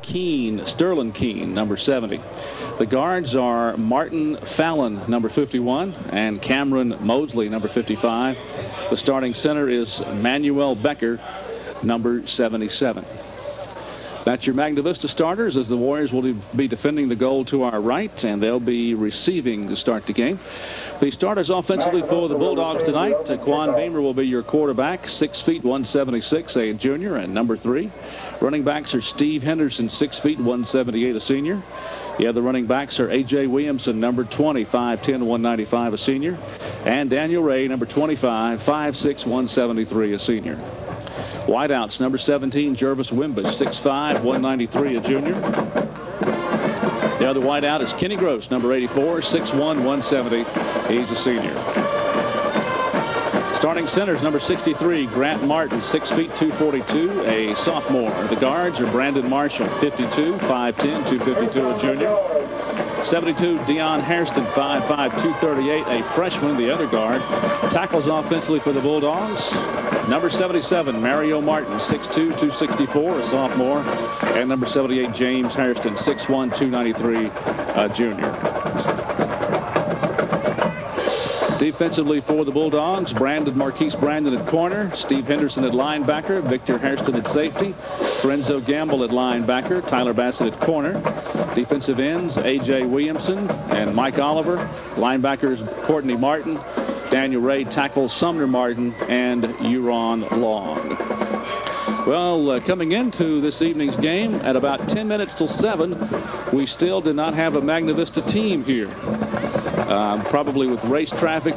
Sterling Keene, number 70. The guards are Martin Fallon, number 51, and Cameron Mosley, number 55. The starting center is Manuel Becker, number 77. That's your Magna Vista starters, as the Warriors will be defending the goal to our right, and they'll be receiving to start the game. The starters offensively for the Bulldogs tonight: Quan Beamer will be your quarterback, 6 feet 176, a junior, and number 3. Running backs are Steve Henderson, 6 feet 178, a senior. The other running backs are A.J. Williamson, number 20, 5'10", 195, a senior. And Daniel Ray, number 25, 5'6", 173, a senior. Wideouts, number 17, Jervis Wimbush, 6'5", 193, a junior. The other wideout is Kenny Gross, number 84, 6'1", 170. He's a senior. Starting centers, number 63, Grant Martin, 6 feet 242, a sophomore. The guards are Brandon Marshall, 52, 5'10", 252, a junior. 72, Deion Hairston, 5'5", 238, a freshman, the other guard. Tackles offensively for the Bulldogs: number 77, Mario Martin, 6'2", 264, a sophomore. And number 78, James Hairston, 6'1", 293, a junior. Defensively for the Bulldogs: Marquise Brandon at corner, Steve Henderson at linebacker, Victor Hairston at safety, Lorenzo Gamble at linebacker, Tyler Bassett at corner. Defensive ends: A.J. Williamson and Mike Oliver. Linebackers: Courtney Martin, Daniel Ray, tackles Sumner Martin, and Euron Long. Well, coming into this evening's game at about 10 minutes till 7, we still did not have a Magna Vista team here. Probably with race traffic,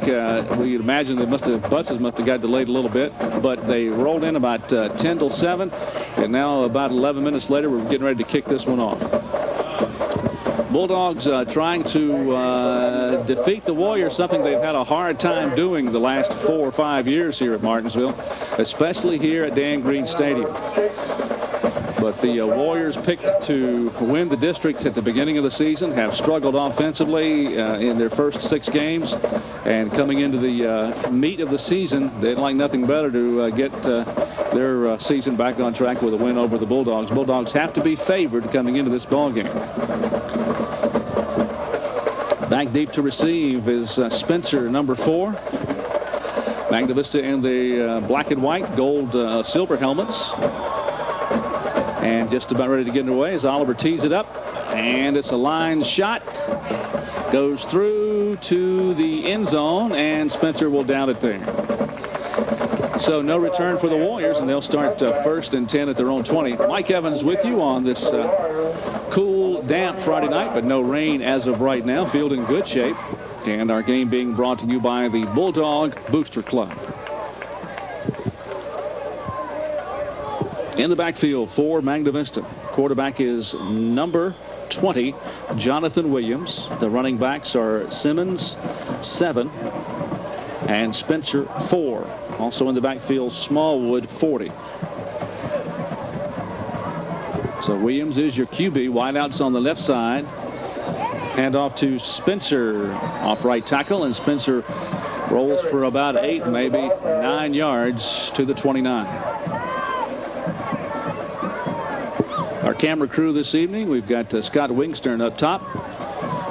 we imagine buses must have got delayed a little bit, but they rolled in about 10 till 7, and now about 11 minutes later, we're getting ready to kick this one off. Bulldogs trying to defeat the Warriors, something they've had a hard time doing the last 4 or 5 years here at Martinsville, especially here at Dan Green Stadium. But the Warriors picked to win the district at the beginning of the season, have struggled offensively in their first 6 games, and coming into the meat of the season, they'd like nothing better to get their season back on track with a win over the Bulldogs. Bulldogs have to be favored coming into this ball game. Back deep to receive is Spencer, number 4. Magna Vista in the black and white, gold, silver helmets. And just about ready to get underway as Oliver tees it up. And it's a line shot. Goes through to the end zone, and Spencer will down it there. So no return for the Warriors, and they'll start first and 10 at their own 20. Mike Evans with you on this cool, damp Friday night, but no rain as of right now. Field in good shape. And our game being brought to you by the Bulldog Booster Club. In the backfield for Magna Vista, quarterback is number 20, Jonathan Williams. The running backs are Simmons, 7, and Spencer, 4. Also in the backfield, Smallwood, 40. So Williams is your QB. Wideouts on the left side. Hand off to Spencer, off right tackle, and Spencer rolls for about 8, maybe 9 yards to the 29. Our camera crew this evening, we've got Scott Wingstern up top,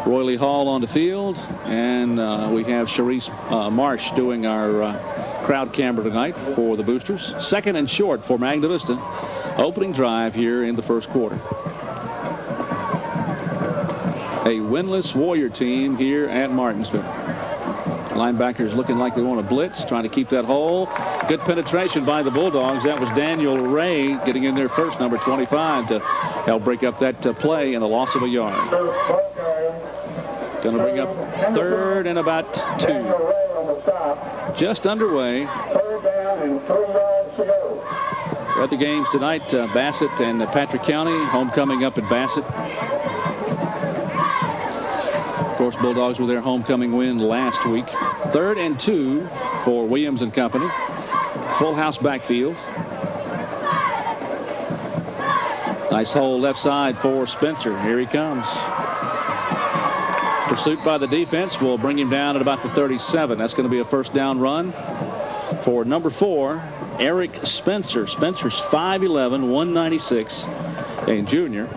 Royley Hall on the field, and we have Sharice Marsh doing our crowd camera tonight for the Boosters. Second and short for Magna Vista. Opening drive here in the first quarter. A winless Warrior team here at Martinsville. Linebackers looking like they want to blitz, trying to keep that hole. Good penetration by the Bulldogs. That was Daniel Ray getting in there first, number 25, to help break up that play and a loss of a yard. Going to bring up third and about 2. Just underway. We're at the games tonight, Bassett and Patrick County, homecoming up at Bassett. Of course, Bulldogs with their homecoming win last week. 3rd and 2 for Williams and company. Full house backfield. Nice hole left side for Spencer. Here he comes. Pursuit by the defense will bring him down at about the 37. That's going to be a first down run for number 4, Eric Spencer. Spencer's 5'11", 196, a junior.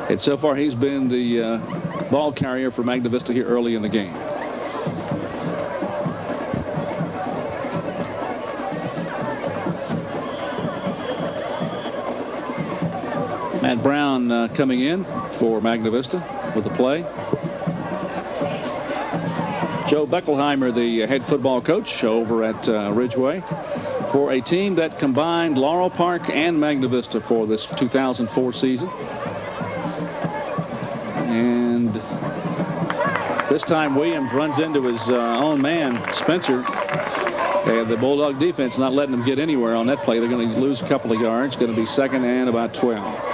And so far, he's been the ball carrier for Magna Vista here early in the game. Matt Brown coming in for Magna Vista with the play. Joe Beckelheimer, the head football coach over at Ridgeway, for a team that combined Laurel Park and Magna Vista for this 2004 season. And this time Williams runs into his own man, Spencer. And the Bulldog defense not letting them get anywhere on that play. They're going to lose a couple of yards. Going to be second and about 12.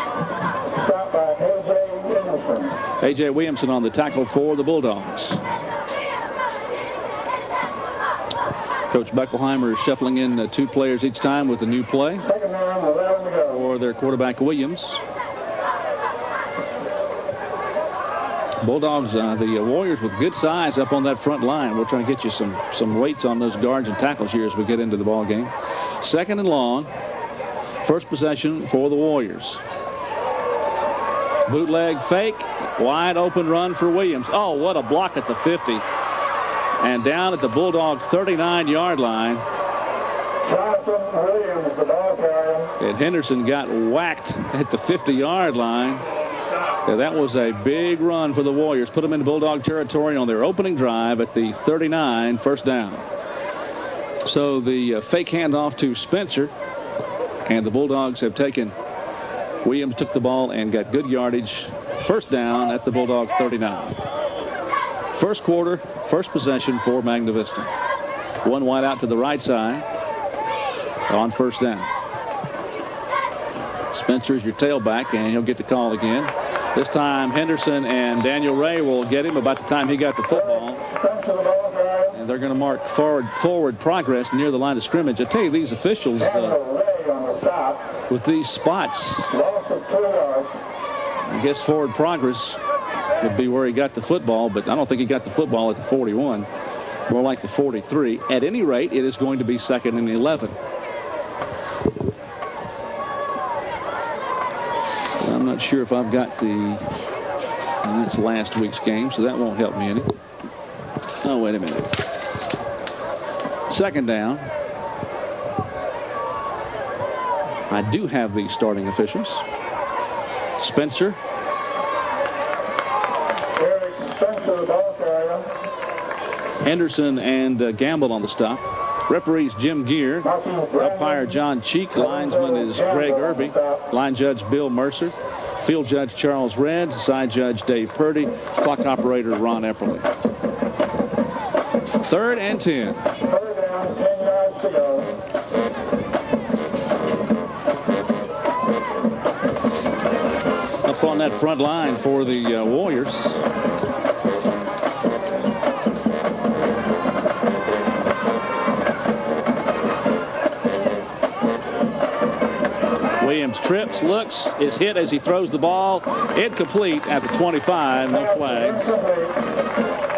A.J. Williamson on the tackle for the Bulldogs. Coach Beckelheimer is shuffling in 2 players each time with a new play for their quarterback, Williams. Bulldogs, the Warriors with good size up on that front line. We'll try to get you some weights on those guards and tackles here as we get into the ball game. Second and long. First possession for the Warriors. Bootleg fake. Wide open run for Williams. Oh, what a block at the 50. And down at the Bulldog 39-yard line. Williams, the ball carrier. And Henderson got whacked at the 50-yard line. Yeah, that was a big run for the Warriors. Put them into Bulldog territory on their opening drive at the 39, first down. So the fake handoff to Spencer. And the Bulldogs have taken. Williams took the ball and got good yardage. First down at the Bulldog 39. First quarter, first possession for Magna Vista. One wide out to the right side on first down. Spencer is your tailback, and he'll get the call again. This time Henderson and Daniel Ray will get him about the time he got the football. And they're going to mark forward progress near the line of scrimmage. I tell you, these officials with these spots, I guess forward progress would be where he got the football, but I don't think he got the football at the 41, more like the 43. At any rate, it is going to be second and 11. I'm not sure if I've got that's last week's game, so that won't help me any. Oh, wait a minute. Second down. I do have the starting officials. Spencer. Henderson and Gamble on the stop. Referees Jim Gear. Umpire John Cheek. Linesman is Greg Irby. Line judge Bill Mercer. Field judge Charles Redd. Side judge Dave Purdy. Clock operator Ron Epperly. Third and 10. Third down, 10 yards to go. Up on that front line for the Warriors. Williams trips, looks, is hit as he throws the ball. Incomplete at the 25, no flags.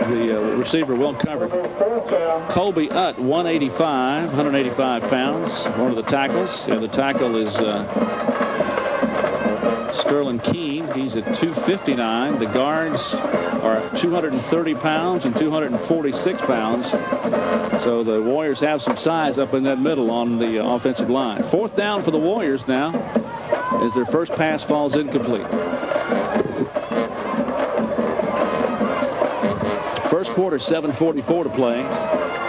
The receiver well covered. Colby Utt, 185 pounds, one of the tackles. The tackle is Sterling Keene. He's at 259. The guards are 230 pounds and 246 pounds. So the Warriors have some size up in that middle on the offensive line. Fourth down for the Warriors now as their first pass falls incomplete. First quarter, 7:44 to play.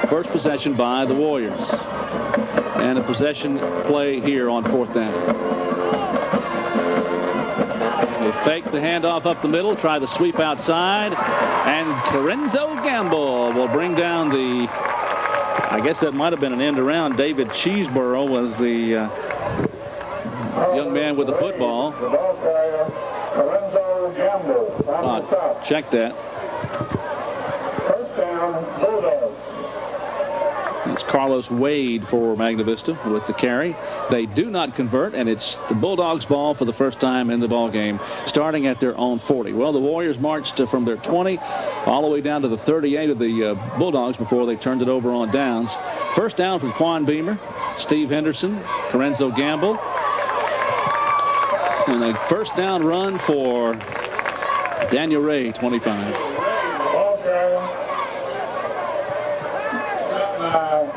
First possession by the Warriors. And a possession play here on fourth down. They fake the handoff up the middle, try the sweep outside, and Corenzo Gamble will bring down the, I guess that might have been an end around. David Cheeseborough was the young man with the football. Check that. First down, Bulldogs. It's Carlos Wade for Magna Vista with the carry. They do not convert, and it's the Bulldogs' ball for the first time in the ball game, starting at their own 40. Well, the Warriors marched from their 20 all the way down to the 38 of the Bulldogs before they turned it over on downs. First down from Quan Beamer, Steve Henderson, Corenzo Gamble. And a first down run for Daniel Ray, 25. Ball carrier.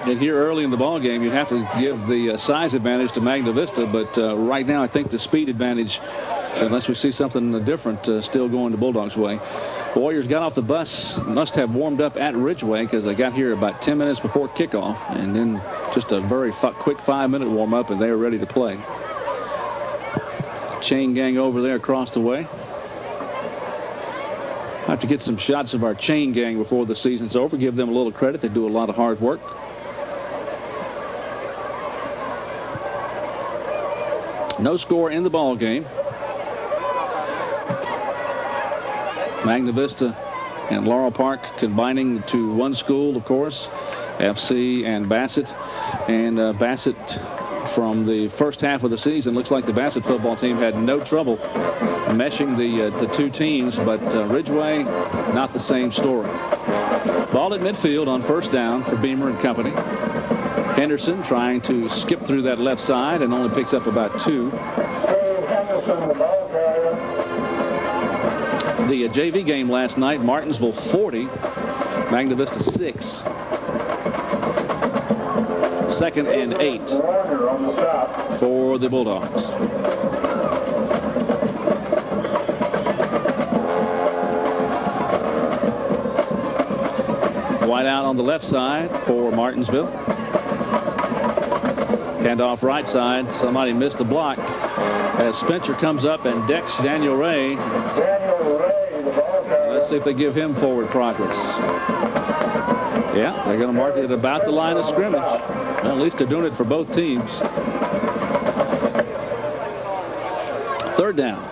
And here early in the ball game, you have to give the size advantage to Magna Vista, but right now I think the speed advantage, unless we see something different, still going the Bulldogs' way. Warriors got off the bus, must have warmed up at Ridgeway because they got here about 10 minutes before kickoff, and then just a very quick 5-minute warm-up, and they were ready to play. Chain gang over there across the way. I have to get some shots of our chain gang before the season's over. Give them a little credit. They do a lot of hard work. No score in the ball game. Magna Vista and Laurel Park combining to one school, of course, FC and Bassett. And Bassett, from the first half of the season, looks like the Bassett football team had no trouble meshing the two teams, but Ridgeway, not the same story. Ball at midfield on first down for Beamer and company. Henderson trying to skip through that left side and only picks up about 2. Henderson, the ball carrier. The JV game last night, Martinsville 40, Magna Vista 6. 2nd and 8 Warner on the stop. for the Bulldogs. Wide out on the left side for Martinsville. Handoff right side. Somebody missed the block as Spencer comes up and decks Daniel Ray. Daniel Ray, the ball carrier. Let's see if they give him forward progress. Yeah, they're going to mark it at about the line of scrimmage. Well, at least they're doing it for both teams. 3rd down.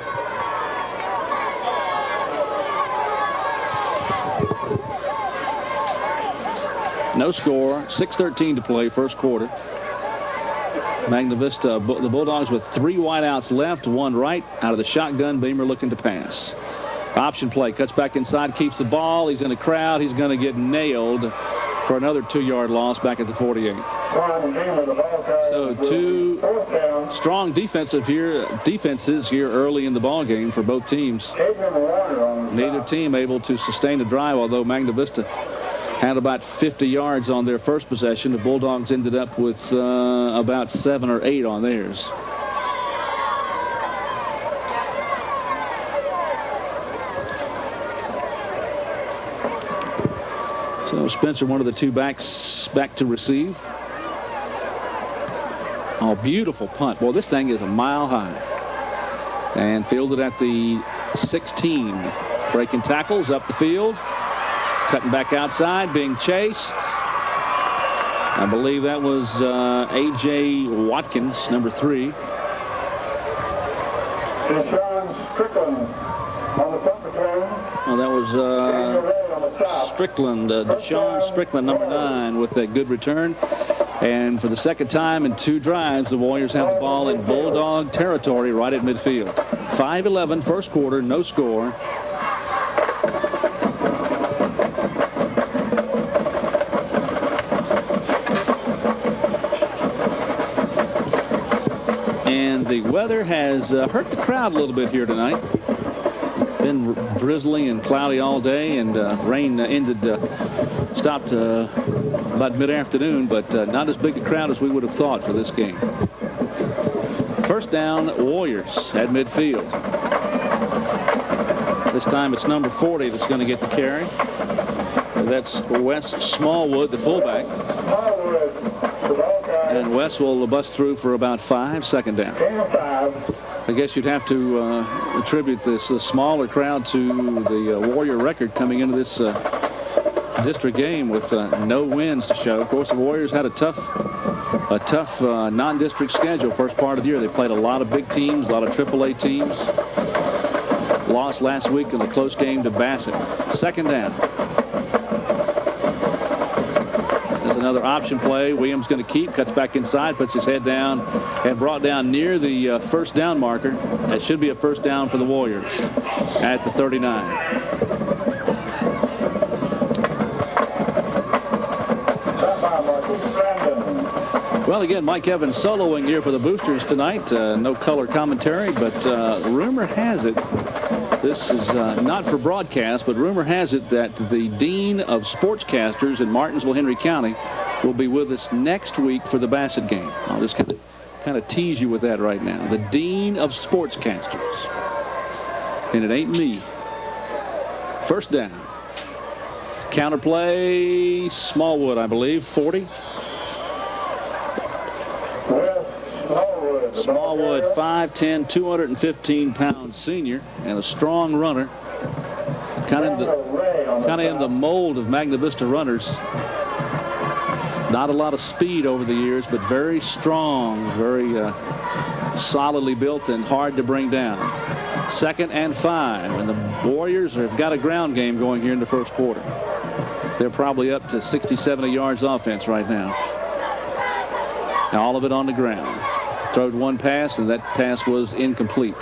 No score. 6:13 to play, first quarter. Magna Vista, the Bulldogs with 3 wideouts left, 1 right. Out of the shotgun, Beamer looking to pass. Option play, cuts back inside, keeps the ball. He's in a crowd. He's going to get nailed for another 2-yard loss back at the 48. So 2 strong defenses here early in the ball game for both teams. Neither team able to sustain a drive, although Magna Vista had about 50 yards on their first possession. The Bulldogs ended up with about 7 or 8 on theirs. So Spencer, one of the 2 backs, back to receive. Oh, beautiful punt. Well, this thing is a mile high. And fielded at the 16. Breaking tackles up the field. Cutting back outside, being chased. I believe that was A.J. Watkins, number 3. Oh, that was Strickland, Deshaun Strickland, number 9, with a good return. And for the second time in 2 drives, the Warriors have the ball in Bulldog territory right at midfield. 5:11, first quarter, no score. And the weather has hurt the crowd a little bit here tonight. Been drizzly and cloudy all day, and rain stopped about mid-afternoon, but not as big a crowd as we would have thought for this game. First down, Warriors at midfield. This time it's number 40 that's going to get the carry. That's Wes Smallwood, the fullback. And Wes will bust through for about 5, second down. I guess you'd have to attribute this smaller crowd to the Warrior record coming into this district game with no wins to show. Of course, the Warriors had a tough non-district schedule first part of the year. They played a lot of big teams, a lot of AAA teams. Lost last week in a close game to Bassett. Second down. There's another option play. Williams going to keep, cuts back inside, puts his head down, and brought down near the first down marker. That should be a first down for the Warriors at the 39. Well, again, Mike Evans soloing here for the Boosters tonight. No color commentary, but rumor has it, this is not for broadcast, but rumor has it that the Dean of Sportscasters in Martinsville, Henry County, will be with us next week for the Bassett game. I'll just kind of tease you with that right now. The Dean of Sportscasters. And it ain't me. First down. Counterplay, Smallwood, I believe, 40. Smallwood, 5'10", 215-pound senior, and a strong runner. Kind of in the mold of Magna Vista runners. Not a lot of speed over the years, but very strong, very solidly built and hard to bring down. 2nd and 5, and the Warriors have got a ground game going here in the first quarter. They're probably up to 60, 70 yards offense right now. And all of it on the ground. Throwed one pass, and that pass was incomplete.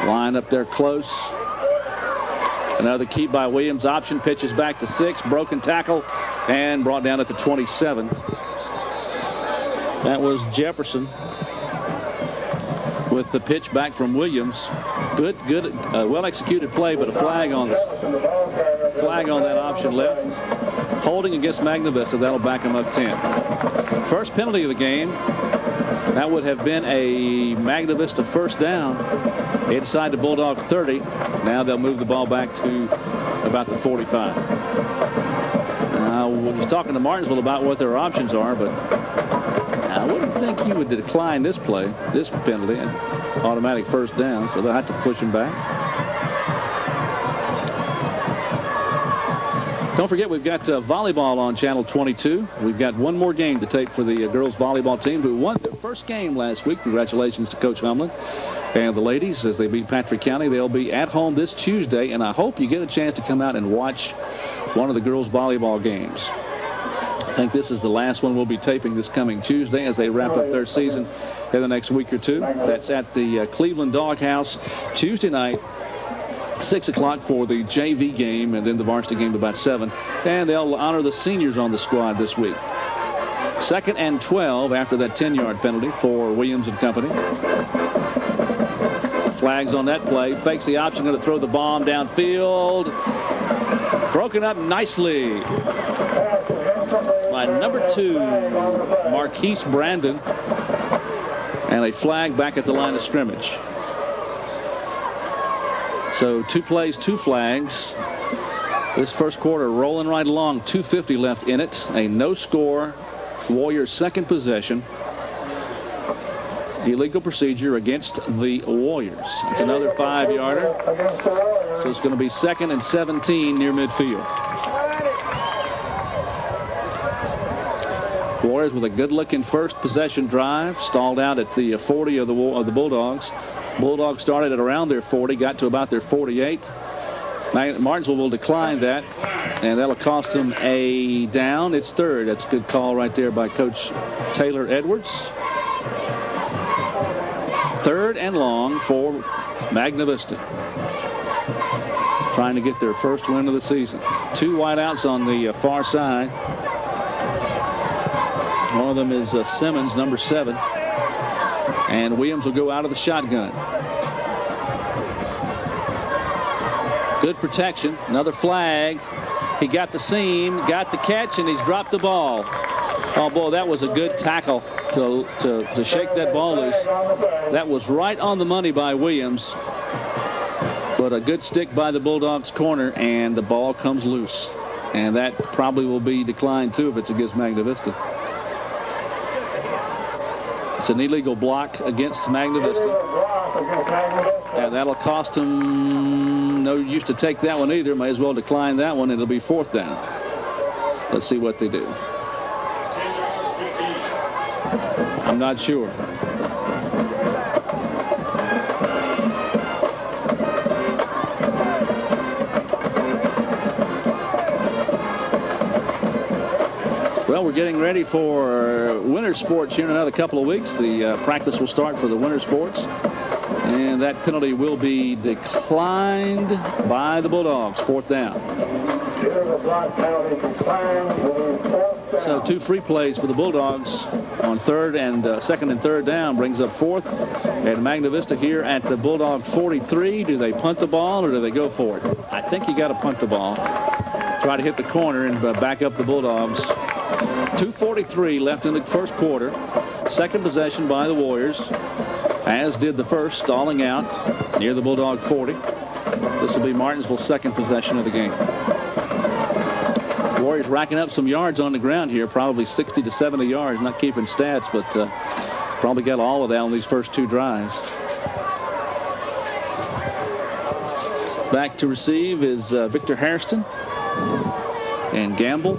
Line up there close. Another keep by Williams. Option pitches back to 6. Broken tackle and brought down at the 27. That was Jefferson with the pitch back from Williams. Good, well-executed play, but a flag on that option left. Holding against Magna Vista. That'll back him up 10. First penalty of the game. That would have been a Magna Vista first down inside the Bulldog 30. Now they'll move the ball back to about the 45. We was talking to Martinsville about what their options are, but I wouldn't think he would decline this penalty, and automatic first down, so they'll have to push him back. Don't forget, we've got volleyball on Channel 22. We've got one more game to tape for the girls volleyball team who won their first game last week. Congratulations to Coach Humlin. And the ladies, as they beat Patrick County, they'll be at home this Tuesday, and I hope you get a chance to come out and watch one of the girls volleyball games. I think this is the last one we'll be taping this coming Tuesday as they wrap up their season in the next week or two. That's at the Cleveland Doghouse Tuesday night. 6 o'clock for the JV game, and then the varsity game about 7. And they'll honor the seniors on the squad this week. 2nd and 12 after that 10-yard penalty for Williams and company. Flags on that play. Fakes the option, going to throw the bomb downfield. Broken up nicely by number 2, Marquise Brandon. And a flag back at the line of scrimmage. So 2 plays, 2 flags. This first quarter rolling right along. 2:50 left in it. A no score. Warriors' second possession. Illegal procedure against the Warriors. It's another 5-yarder. So it's going to be 2nd and 17 near midfield. Warriors with a good-looking first possession drive. Stalled out at the 40 of the Bulldogs. Bulldogs started at around their 40, got to about their 48. Martinsville will decline that, and that'll cost them a down. It's 3rd. That's a good call right there by Coach Taylor Edwards. 3rd and long for Magna Vista. Trying to get their first win of the season. 2 wideouts on the far side. One of them is Simmons, number 7. And Williams will go out of the shotgun. Good protection. Another flag. He got the seam, got the catch, and he's dropped the ball. Oh, boy, that was a good tackle to shake that ball loose. That was right on the money by Williams. But a good stick by the Bulldogs corner, and the ball comes loose. And that probably will be declined, too, if it's against Magna Vista. It's an illegal block against Magna Vista. And that'll cost him no use to take that one either. May as well decline that one. It'll be 4th down. Let's see what they do. I'm not sure. Well, we're getting ready for winter sports here in another couple of weeks. The practice will start for the winter sports. And that penalty will be declined by the Bulldogs. 4th down. The block penalty declined. So 2 free plays for the Bulldogs on second and third down, brings up fourth. And Magna Vista here at the Bulldog 43. Do they punt the ball or do they go for it? I think you got to punt the ball. Try to hit the corner and back up the Bulldogs. 2:43 left in the first quarter. Second possession by the Warriors, as did the first, stalling out near the Bulldog 40. This will be Martinsville's second possession of the game. Warriors racking up some yards on the ground here, probably 60 to 70 yards. Not keeping stats, but probably got all of that on these first 2 drives. Back to receive is Victor Hairston and Gamble.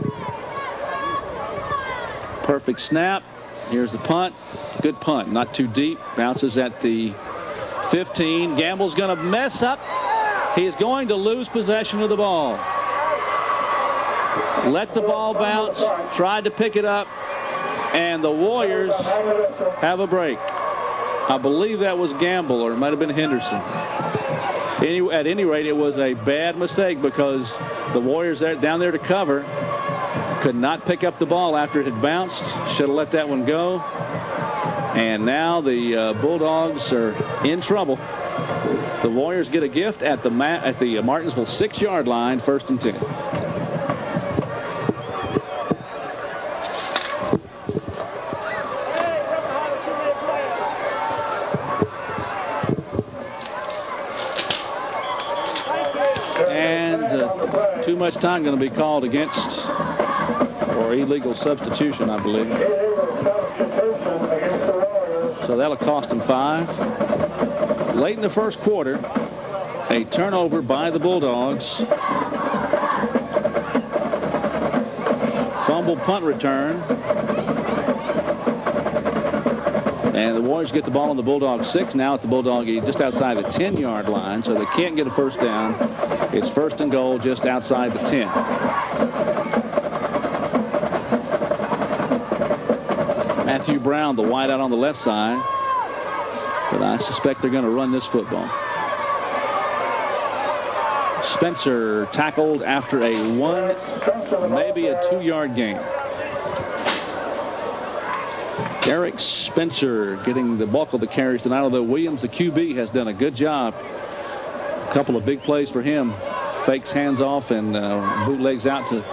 Perfect snap. Here's the punt. Good punt. Not too deep. Bounces at the 15. Gamble's going to mess up. He's going to lose possession of the ball. Let the ball bounce. Tried to pick it up. And the Warriors have a break. I believe that was Gamble, or it might have been Henderson. At any rate, it was a bad mistake because the Warriors down there to cover could not pick up the ball after it had bounced. Should have let that one go. And now the Bulldogs are in trouble. The Warriors get a gift at the Martinsville 6-yard line, 1st and 10. Too much time going to be called against, or illegal substitution, I believe. So that'll cost them 5. Late in the first quarter, a turnover by the Bulldogs. Fumble punt return. And the Warriors get the ball on the Bulldog 6, now at the Bulldog just outside the 10-yard line, so they can't get a first down. It's 1st and goal just outside the 10. Matthew Brown, the wide out on the left side, but I suspect they're going to run this football. Spencer tackled after a 1, maybe a 2-yard gain. Eric Spencer getting the bulk of the carries tonight, although Williams, the QB, has done a good job. A couple of big plays for him. Fakes hands off and bootlegs out to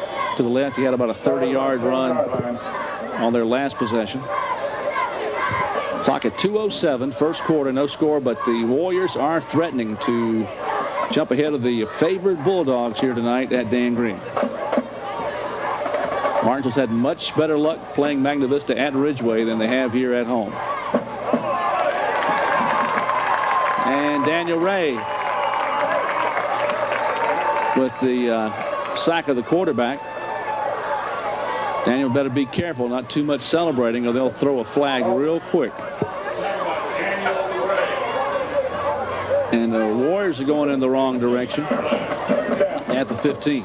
the left. He had about a 30-yard run on their last possession. Clock at 2:07, first quarter, no score, but the Warriors are threatening to jump ahead of the favored Bulldogs here tonight at Dan Green. Martinsville's had much better luck playing Magna Vista at Ridgeway than they have here at home. And Daniel Ray with the sack of the quarterback. Daniel better be careful, not too much celebrating, or they'll throw a flag real quick. And the Warriors are going in the wrong direction at the 15.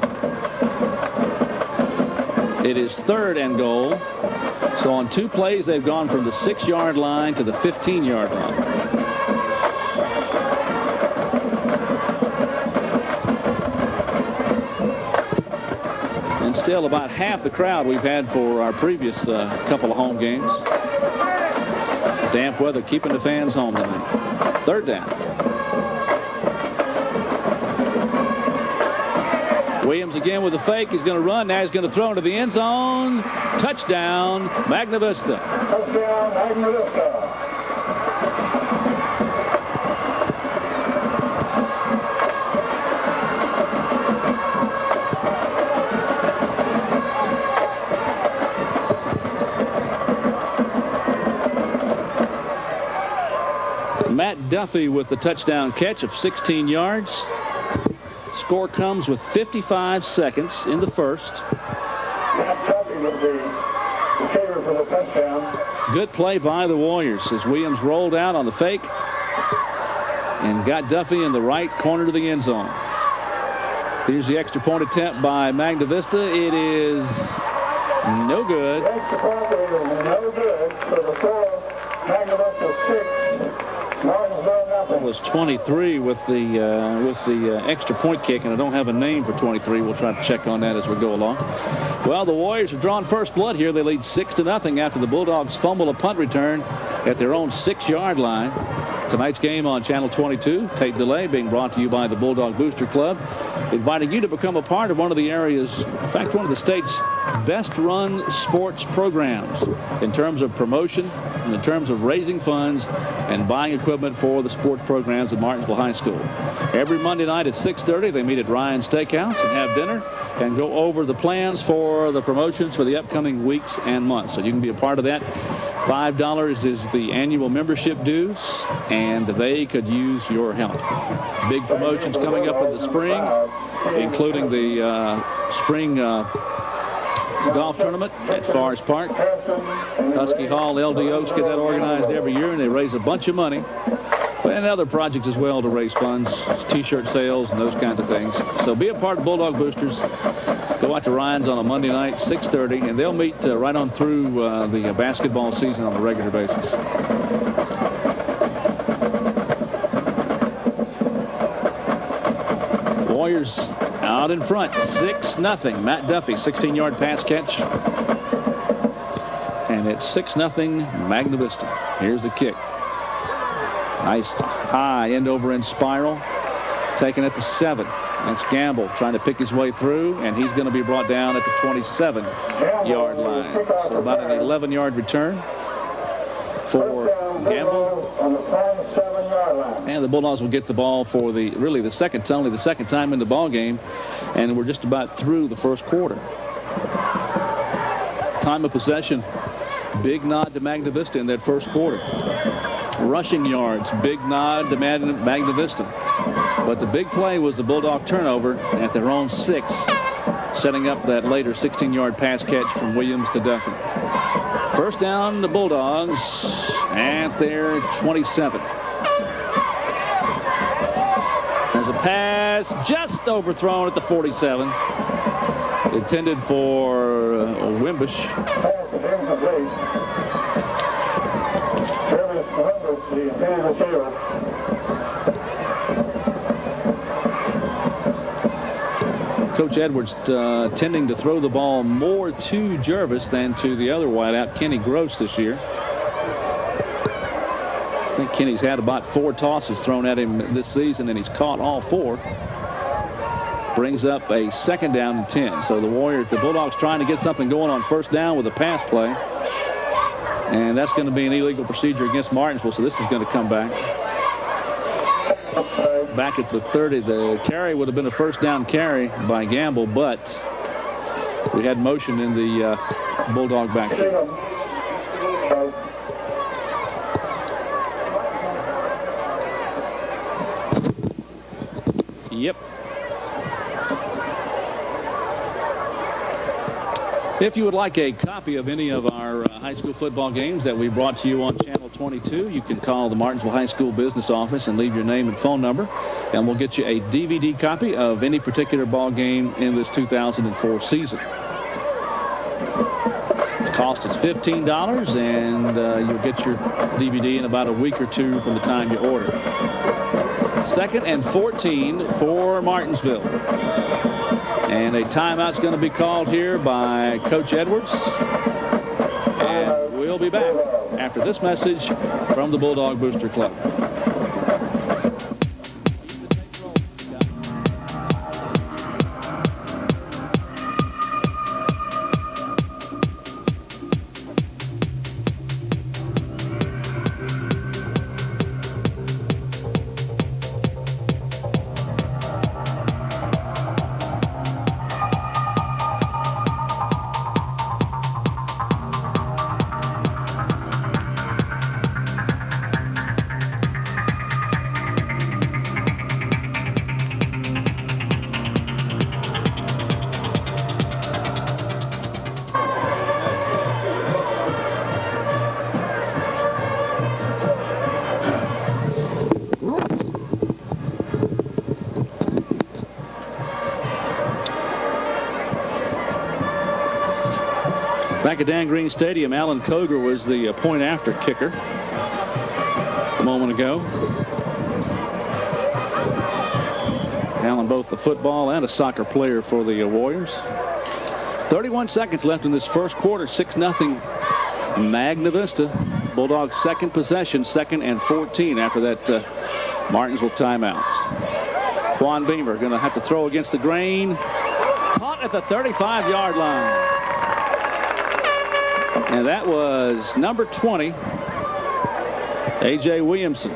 It is 3rd and goal. So on 2 plays, they've gone from the 6-yard line to the 15-yard line. And still about half the crowd we've had for our previous couple of home games. Damp weather keeping the fans home tonight. 3rd down. Williams again with the fake. He's going to run. Now he's going to throw into the end zone. Touchdown, Magna Vista. Touchdown, Magna Vista. Matt Duffy with the touchdown catch of 16 yards. Score comes with 55 seconds in the first. Good play by the Warriors as Williams rolled out on the fake and got Duffy in the right corner to the end zone. Here's the extra point attempt by Magna Vista. It is no good. The extra point is no good. So the score, Magna Vista 6, Martinsville nothing. It was 23 with the extra point kick, and I don't have a name for 23. We'll try to check on that as we go along. Well, the Warriors have drawn first blood here. They lead 6-0 after the Bulldogs fumble a punt return at their own 6-yard line. Tonight's game on Channel 22, tape delay, being brought to you by the Bulldog Booster Club, inviting you to become a part of one of the area's, in fact, one of the state's best-run sports programs in terms of promotion and in terms of raising funds and buying equipment for the sports programs at Martinsville High School. Every Monday night at 6:30, they meet at Ryan's Steakhouse and have dinner and go over the plans for the promotions for the upcoming weeks and months. So you can be a part of that. $5 is the annual membership dues, and they could use your help. Big promotions coming up in the spring, including the spring golf tournament at Forest Park. Husky Hall LDOs get that organized every year, and they raise a bunch of money. And other projects as well to raise funds, T-shirt sales and those kinds of things. So be a part of Bulldog Boosters. Go out to Ryan's on a Monday night, 6:30, and they'll meet right on through the basketball season on a regular basis. Warriors out in front, 6-0. Matt Duffy, 16-yard pass catch. And it's 6-0 Magna Vista. Here's the kick. Nice high end-over-end spiral. Taken at the 7. That's Gamble trying to pick his way through, and he's going to be brought down at the 27-yard line. So about an 11-yard return for Gamble. And the Bulldogs will get the ball for only the second time in the ball game, and we're just about through the first quarter. Time of possession, big nod to Magna Vista in that first quarter. Rushing yards, big nod to Magna Vista. But the big play was the Bulldog turnover at their own 6, setting up that later 16-yard pass catch from Williams to Duffy. First down, the Bulldogs at their 27. There's a pass just overthrown at the 47. Intended for Wimbush. Coach Edwards tending to throw the ball more to Jervis than to the other wideout, Kenny Gross, this year. I think Kenny's had about 4 tosses thrown at him this season, and he's caught all 4. Brings up a second down and 10. So the Bulldogs trying to get something going on first down with a pass play. And that's going to be an illegal procedure against Martinsville, so this is going to come back. Back at the 30, the carry would have been a first down carry by Gamble, but we had motion in the Bulldog backfield. Yep. If you would like a copy of any of our high school football games that we brought to you on Channel 22, you can call the Martinsville High School business office and leave your name and phone number, and we'll get you a DVD copy of any particular ball game in this 2004 season. The cost is $15, and you'll get your DVD in about a week or 2 from the time you order. 2nd and 14 for Martinsville. And a timeout's going to be called here by Coach Edwards. And we'll be back after this message from the Bulldog Booster Club. Back at Dan Green Stadium, Alan Koger was the point-after kicker a moment ago. Alan, both a football and a soccer player for the Warriors. 31 seconds left in this first quarter. 6-0 Magna Vista. Bulldogs' second possession, 2nd and 14 after that Martinsville timeout. Juan Beamer going to have to throw against the grain. Caught at the 35-yard line. And that was number 20, A.J. Williamson,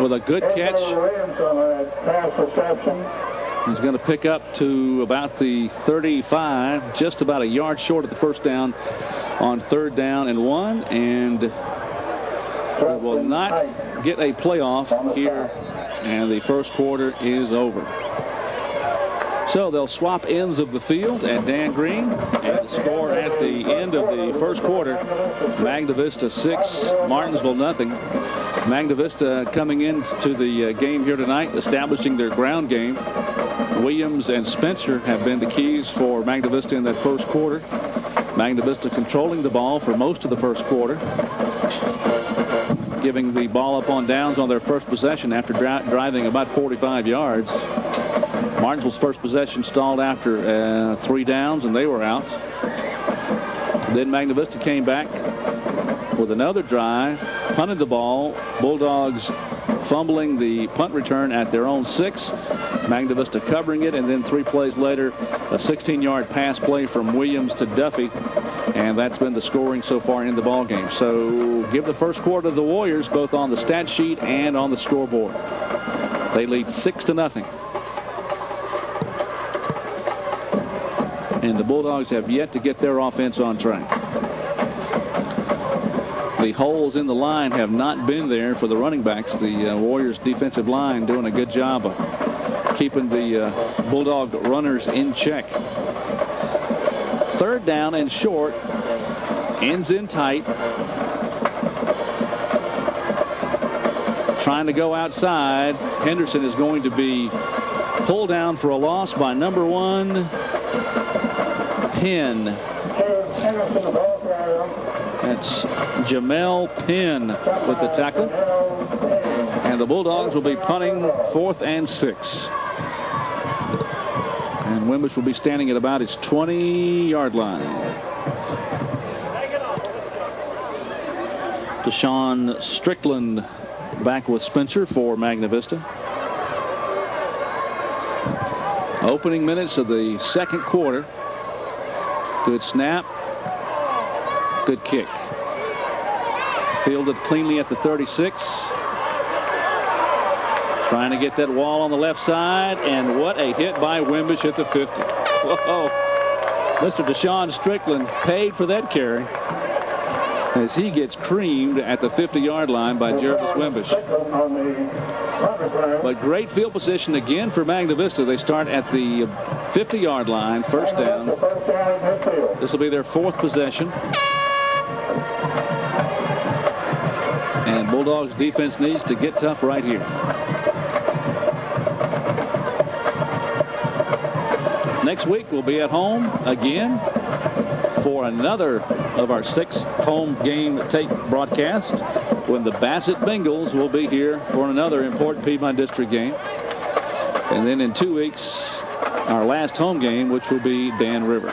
with a good catch. Pass reception. He's going to pick up to about the 35, just about a yard short of the first down on 3rd down and 1, and will not get a playoff here, and the first quarter is over. So they'll swap ends of the field at Dan Green, and the score at the end of the first quarter, Magna Vista 6, Martinsville nothing. Magna Vista coming into the game here tonight, establishing their ground game. Williams and Spencer have been the keys for Magna Vista in that first quarter. Magna Vista controlling the ball for most of the first quarter, giving the ball up on downs on their first possession after driving about 45 yards. Martinsville's first possession stalled after 3 downs, and they were out. Then Magna Vista came back with another drive, punted the ball. Bulldogs fumbling the punt return at their own 6. Magna Vista covering it, and then 3 plays later, a 16-yard pass play from Williams to Duffy, and that's been the scoring so far in the ball game. So give the first quarter to the Warriors, both on the stat sheet and on the scoreboard. They lead 6-0. And the Bulldogs have yet to get their offense on track. The holes in the line have not been there for the running backs. The Warriors defensive line doing a good job of keeping the Bulldog runners in check. 3rd down and short. Ends in tight. Trying to go outside. Henderson is going to be pulled down for a loss by number 1, Penn. That's Jamel Penn with the tackle. And the Bulldogs will be punting 4th and 6. And Wimbush will be standing at about his 20-yard line. Deshaun Strickland back with Spencer for Magna Vista. Opening minutes of the second quarter. Good snap. Good kick. Fielded cleanly at the 36. Trying to get that wall on the left side, and what a hit by Wimbush at the 50. Whoa. Mr. Deshaun Strickland paid for that carry as he gets creamed at the 50-yard line by Jervis Wimbush. But great field position again for Magna Vista. They start at the 50-yard line, first down. This will be their 4th possession. And Bulldogs defense needs to get tough right here. Next week we'll be at home again for another of our 6 home game tape broadcast, when the Bassett Bengals will be here for another important Piedmont District game. And then in 2 weeks, our last home game, which will be Dan River.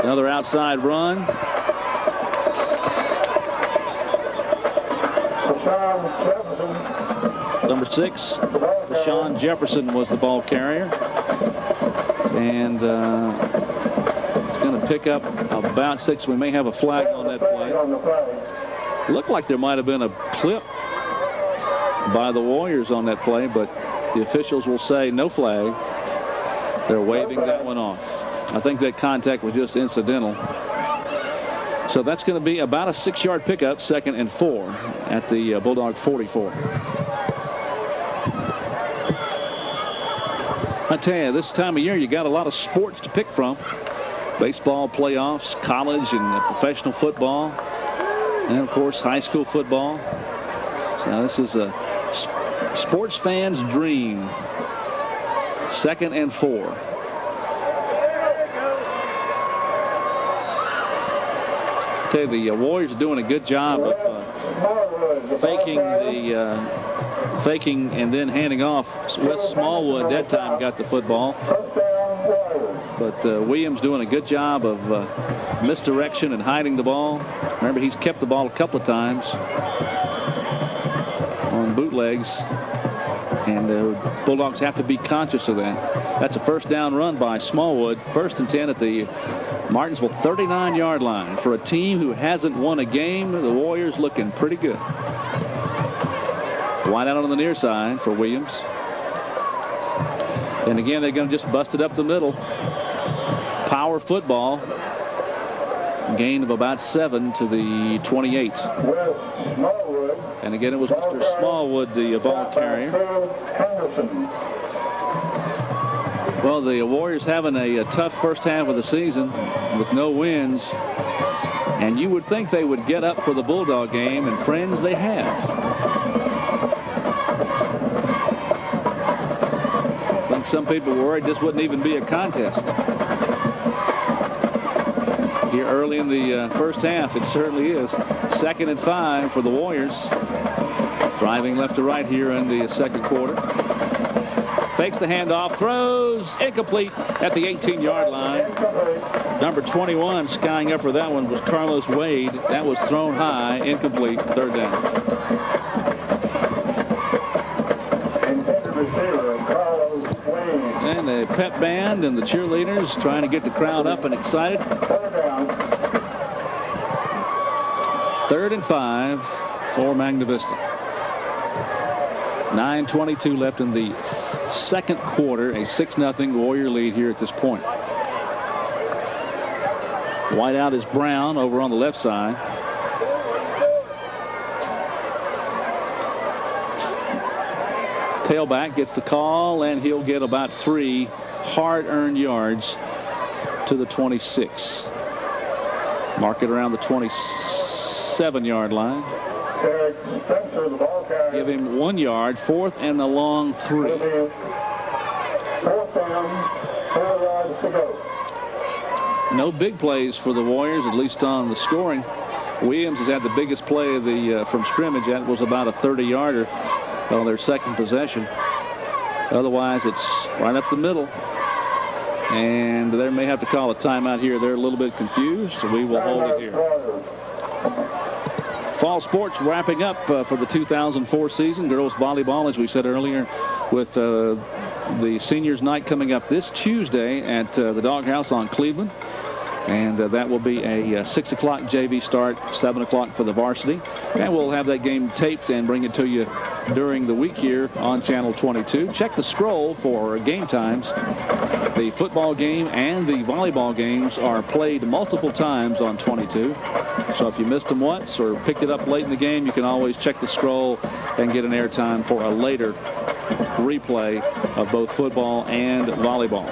Another outside run. Number 6, Deshaun Jefferson was the ball carrier. And it's going to pick up about 6. We may have a flag on that play. It looked like there might have been a clip by the Warriors on that play, but the officials will say no flag. They're waving that one off. I think that contact was just incidental. So that's going to be about a 6-yard pickup, 2nd and 4 at the Bulldog 44. I tell you, this time of year, you got a lot of sports to pick from. Baseball playoffs, college and professional football, and of course, high school football. So this is a sports fan's dream. 2nd and 4. Okay, the Warriors are doing a good job of faking and then handing off. Wes Smallwood that time got the football. But Williams doing a good job of misdirection and hiding the ball. Remember, he's kept the ball a couple of times on bootlegs, and the Bulldogs have to be conscious of that. That's a first down run by Smallwood. 1st and 10 at the Martinsville 39-yard line. For a team who hasn't won a game, the Warriors looking pretty good. Wide out on the near side for Williams. And again, they're going to just bust it up the middle. Power football. Gain of about 7 to the 28. And again, it was Mr. Smallwood, the ball carrier. Well, the Warriors having a tough first half of the season with no wins. And you would think they would get up for the Bulldog game, and friends, they have. I think some people were worried this wouldn't even be a contest. Here early in the first half, it certainly is. 2nd and 5 for the Warriors. Driving left to right here in the second quarter. Fakes the handoff, throws, incomplete at the 18-yard line. Number 21 skying up for that one was Carlos Wade. That was thrown high, incomplete, 3rd down. And the pep band and the cheerleaders trying to get the crowd up and excited. 3rd and 5 for Magna Vista. 9:22 left in the second quarter. A 6-0 Warrior lead here at this point. Wide out is Brown over on the left side. Tailback gets the call, and he'll get about 3 hard-earned yards to the 26. Mark it around the 27-yard line. Give him 1 yard, 4th and a long 3. 4th down, 4 yards to go. No big plays for the Warriors, at least on the scoring. Williams has had the biggest play of the from scrimmage. That was about a 30-yarder on their second possession. Otherwise, it's right up the middle. And they may have to call a timeout here. They're a little bit confused, so we will hold it here. Fall sports wrapping up for the 2004 season. Girls volleyball, as we said earlier, with the seniors night coming up this Tuesday at the Doghouse on Cleveland. And that will be a 6 o'clock JV start, 7 o'clock for the varsity. And we'll have that game taped and bring it to you during the week here on Channel 22. Check the scroll for game times. The football game and the volleyball games are played multiple times on 22. So if you missed them once or picked it up late in the game, you can always check the scroll and get an airtime for a later replay of both football and volleyball.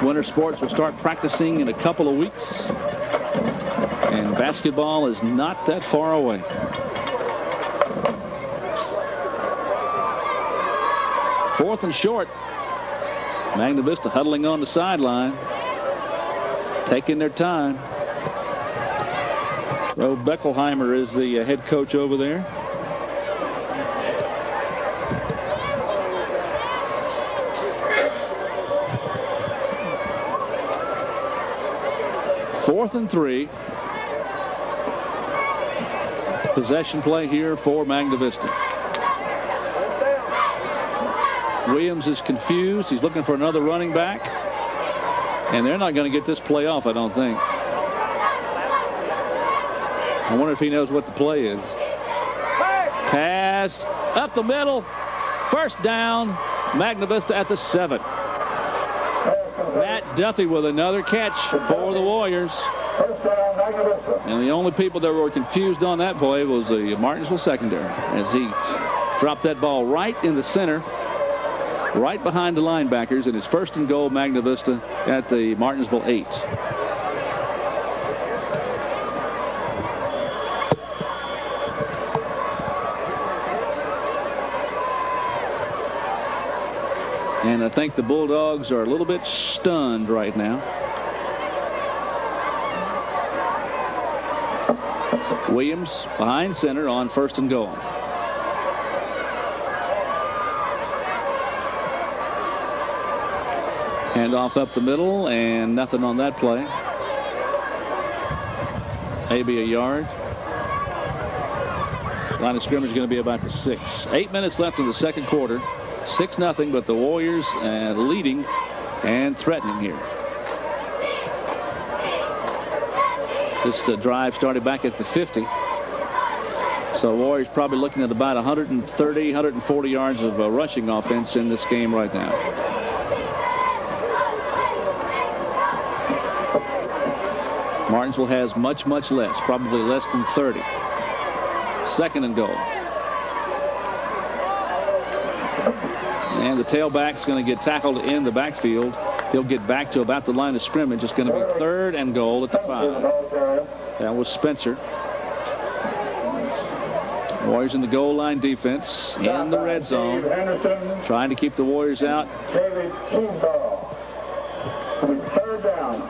Winter sports will start practicing in a couple of weeks, and basketball is not that far away. Fourth and short. Magna Vista huddling on the sideline, taking their time. Roe Beckelheimer is the head coach over there. Fourth and 3. Possession play here for Magna Vista. Williams is confused. He's looking for another running back. And they're not going to get this play off, I don't think. I wonder if he knows what the play is. Pass up the middle. First down. Magna Vista at the 7. Matt Duffy with another catch for the Warriors. And the only people that were confused on that play was the Martinsville secondary, as he dropped that ball right in the center, right behind the linebackers, and it's 1st and goal Magna Vista at the Martinsville 8. And I think the Bulldogs are a little bit stunned right now. Williams behind center on 1st and goal. Handoff up the middle, and nothing on that play. Maybe a yard. Line of scrimmage is going to be about the 6. 8 minutes left in the second quarter. 6-0, but the Warriors leading and threatening here. This drive started back at the 50. So Warriors probably looking at about 130, 140 yards of rushing offense in this game right now. Martinsville has much less, probably less than 30. Second and goal. And the tailback's going to get tackled in the backfield. He'll get back to about the line of scrimmage. It's going to be third and goal at the 5. That was Spencer. Warriors in the goal line defense in the red zone, trying to keep the Warriors out. Third down.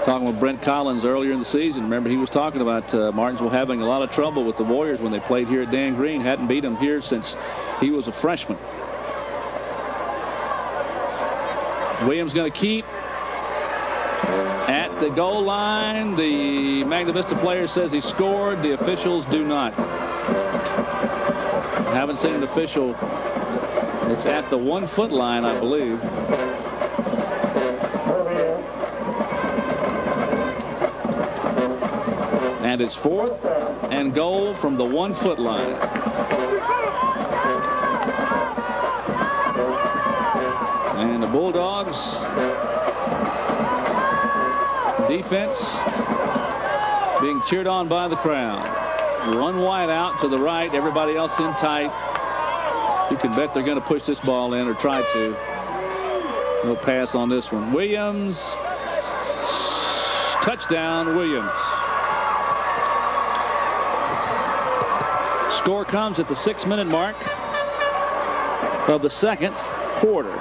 Talking with Brent Collins earlier in the season. Remember, he was talking about Martinsville having a lot of trouble with the Warriors when they played here at Dan Green. Hadn't beat them here since he was a freshman. Williams going to keep at the goal line. The Magna Vista player says he scored. The officials do not. I haven't seen an official. It's at the 1-foot line, I believe. And it's 4th and goal from the 1-foot line. And the Bulldogs defense being cheered on by the crowd. One wide out to the right, everybody else in tight. You can bet they're going to push this ball in, or try to. No pass on this one. Williams. Touchdown, Williams. Score comes at the 6-minute mark of the second quarter.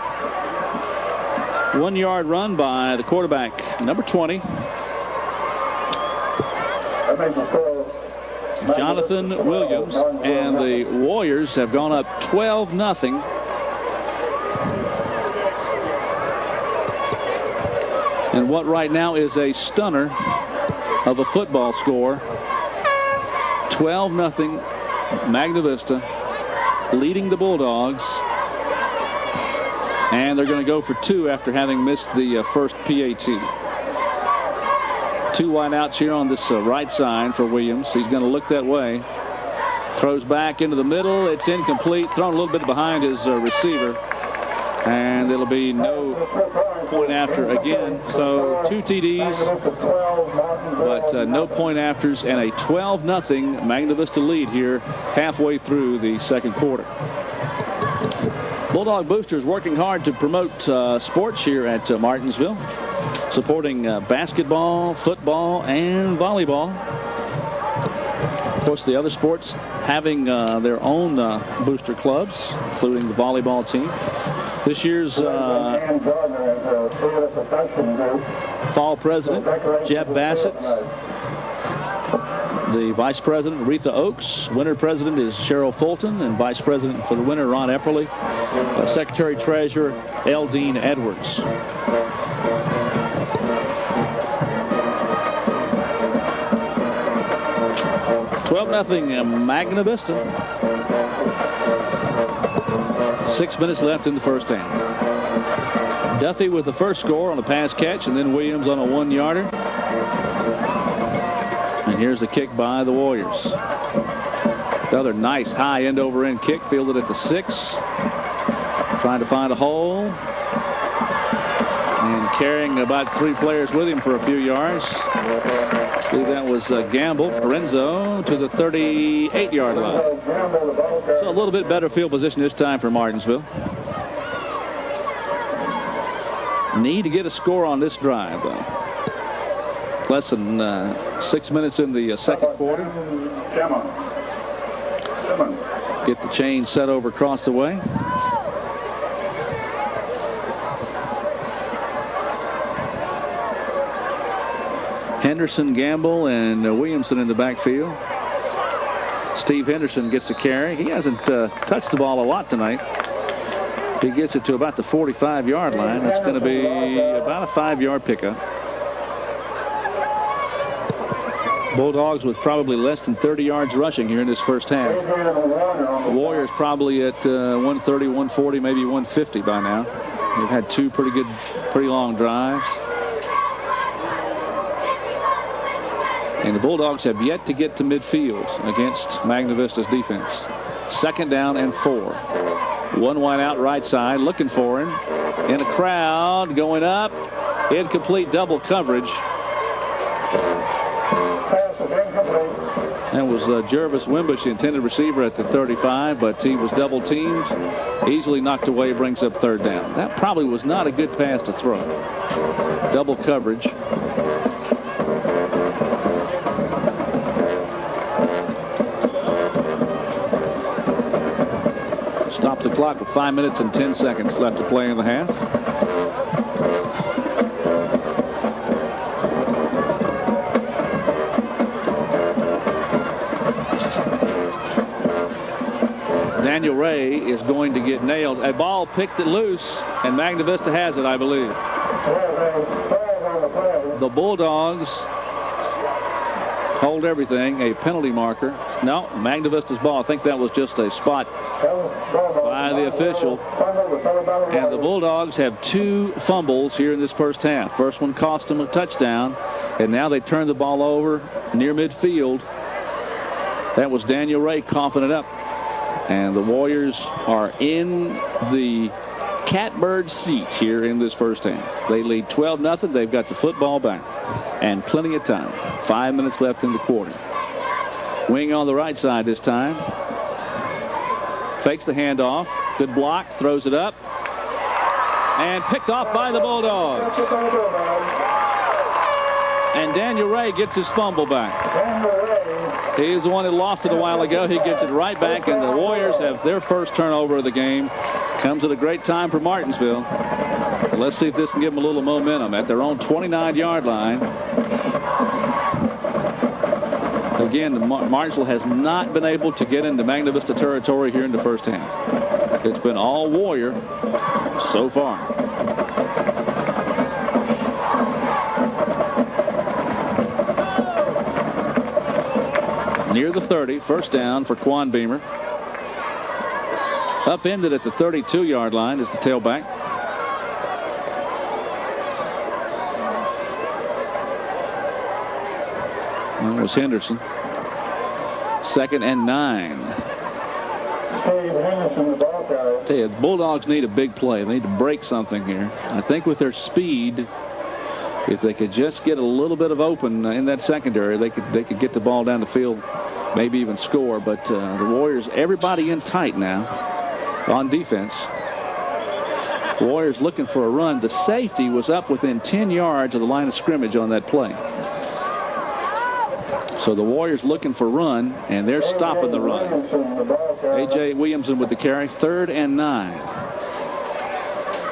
1-yard run by the quarterback, number 20. Jonathan Williams, and the Warriors have gone up 12-0. And what right now is a stunner of a football score. 12-0, Magna Vista leading the Bulldogs. And they're going to go for 2 after having missed the first PAT. 2 wideouts here on this right side for Williams. He's going to look that way. Throws back into the middle. It's incomplete. Thrown a little bit behind his receiver. And it'll be no point after again. So 2 TDs, but no point afters, and a 12-0 Magna Vista lead here halfway through the second quarter. Bulldog Boosters working hard to promote sports here at Martinsville, supporting basketball, football, and volleyball. Of course, the other sports having their own booster clubs, including the volleyball team. This year's fall president, Jeff Bassett. The vice president, Aretha Oakes. Winter president is Cheryl Fulton, and vice president for the winter, Ron Epperly. Secretary Treasurer, Eldine Edwards. $12-0 Magna Vista. 6 minutes left in the first half. Duffy with the first score on a pass catch, and then Williams on a 1-yarder. And here's the kick by the Warriors. Another nice high end over end kick, fielded at the 6. Trying to find a hole. And carrying about 3 players with him for a few yards. I believe that was Gamble, Parenzo, to the 38-yard line. So a little bit better field position this time for Martinsville. Need to get a score on this drive, though. Less than 6 minutes in the second quarter. Get the chain set over across the way. Henderson, Gamble, and Williamson in the backfield. Steve Henderson gets the carry. He hasn't touched the ball a lot tonight. He gets it to about the 45-yard line. That's going to be about a 5-yard pickup. Bulldogs with probably less than 30 yards rushing here in this first half. The Warriors probably at 130, 140, maybe 150 by now. They've had two pretty long drives. And the Bulldogs have yet to get to midfield against Magna Vista's defense. 2nd down and 4. One wide out right side, looking for him. In a crowd, going up. Incomplete, double coverage. That was Jervis Wimbush, the intended receiver at the 35, but he was double teamed. Easily knocked away, brings up 3rd down. That probably was not a good pass to throw. Double coverage. Stop the clock with 5 minutes and 10 seconds left to play in the half. Daniel Ray is going to get nailed. A ball picked it loose, and Magna Vista has it, I believe. The Bulldogs hold everything. A penalty marker. No, Magna Vista's ball. I think that was just a spot by the official. And the Bulldogs have 2 fumbles here in this first half. First one cost them a touchdown, and now they turn the ball over near midfield. That was Daniel Ray coughing it up. And the Warriors are in the catbird seat here in this first half. They lead 12-0. They've got the football back. And plenty of time. 5 minutes left in the quarter. Wing on the right side this time. Fakes the handoff. Good block. Throws it up. And picked off by the Bulldogs. And Daniel Ray gets his fumble back. He's the one that lost it a while ago. He gets it right back, and the Warriors have their first turnover of the game. Comes at a great time for Martinsville. Let's see if this can give them a little momentum at their own 29-yard line. Again, Martinsville has not been able to get into Magna Vista territory here in the first half. It's been all Warrior so far. Near the 30, 1st down for Quan Beamer. Upended at the 32-yard line is the tailback. That was Henderson. 2nd and 9. The Bulldogs need a big play. They need to break something here. I think with their speed, if they could just get a little bit of open in that secondary, they could get the ball down the field, maybe even score. But the Warriors, everybody in tight now on defense. The Warriors looking for a run. The safety was up within 10 yards of the line of scrimmage on that play. So the Warriors looking for run, and they're stopping the run. A.J. Williamson with the carry. 3rd and 9.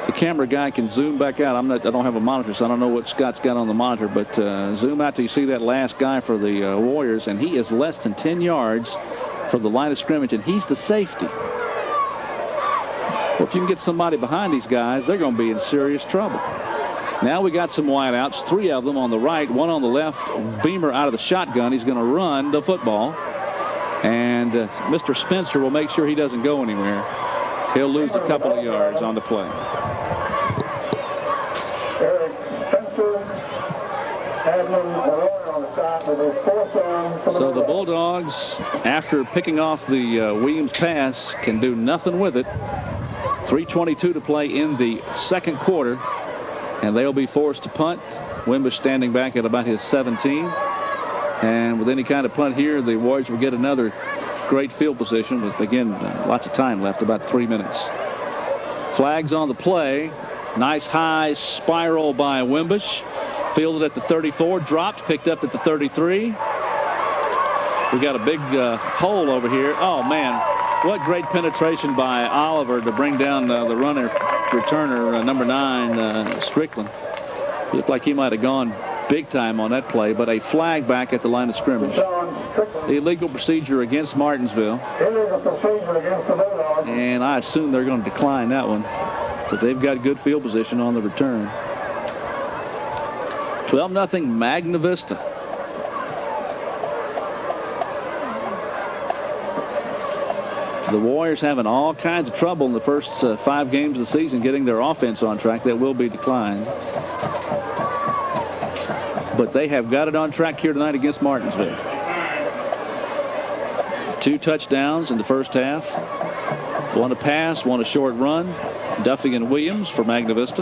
The camera guy can zoom back out. I don't have a monitor, so I don't know what Scott's got on the monitor, but zoom out till you see that last guy for the Warriors, and he is less than 10 yards from the line of scrimmage, and he's the safety. Well, if you can get somebody behind these guys, they're going to be in serious trouble. Now we got some wideouts, 3 of them on the right, 1 on the left. Beamer out of the shotgun. He's going to run the football, and Mr. Spencer will make sure he doesn't go anywhere. He'll lose a couple of yards on the play. So the Bulldogs, after picking off the Williams pass, can do nothing with it. 3:22 to play in the second quarter, and they'll be forced to punt. Wimbush standing back at about his 17. And with any kind of punt here, the Warriors will get another great field position with, again, lots of time left, about 3 minutes. Flags on the play. Nice high spiral by Wimbush. Fielded at the 34, dropped, picked up at the 33. We got a big hole over here. Oh, man, what great penetration by Oliver to bring down the returner, number 9, Strickland. Looked like he might have gone big time on that play, but a flag back at the line of scrimmage. Illegal procedure against Martinsville. Illegal procedure against the Bulldogs. And I assume they're going to decline that one, but they've got good field position on the return. 12-0 Magna Vista. The Warriors having all kinds of trouble in the first 5 games of the season getting their offense on track. That will be declined. But they have got it on track here tonight against Martinsville. 2 touchdowns in the first half. 1 a pass, 1 a short run. Duffy and Williams for Magna Vista.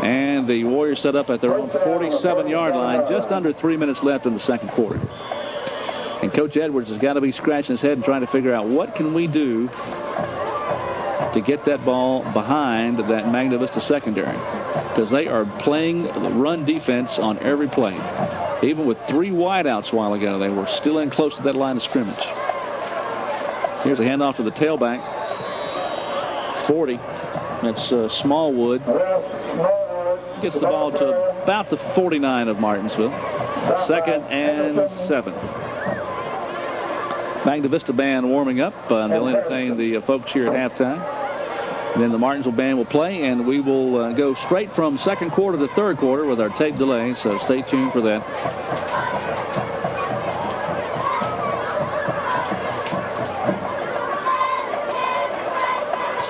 And the Warriors set up at their own 47-yard line. Just under 3 minutes left in the second quarter. And Coach Edwards has got to be scratching his head and trying to figure out what can we do to get that ball behind that Magna Vista secondary, because they are playing the run defense on every play. Even with 3 wideouts a while ago, they were still in close to that line of scrimmage. Here's a handoff to the tailback. 40. That's Smallwood. Gets the ball to about the 49 of Martinsville. 2nd and 7. Magna Vista band warming up. They'll entertain the folks here at halftime. And then the Martinsville band will play, and we will go straight from second quarter to third quarter with our tape delay, so stay tuned for that.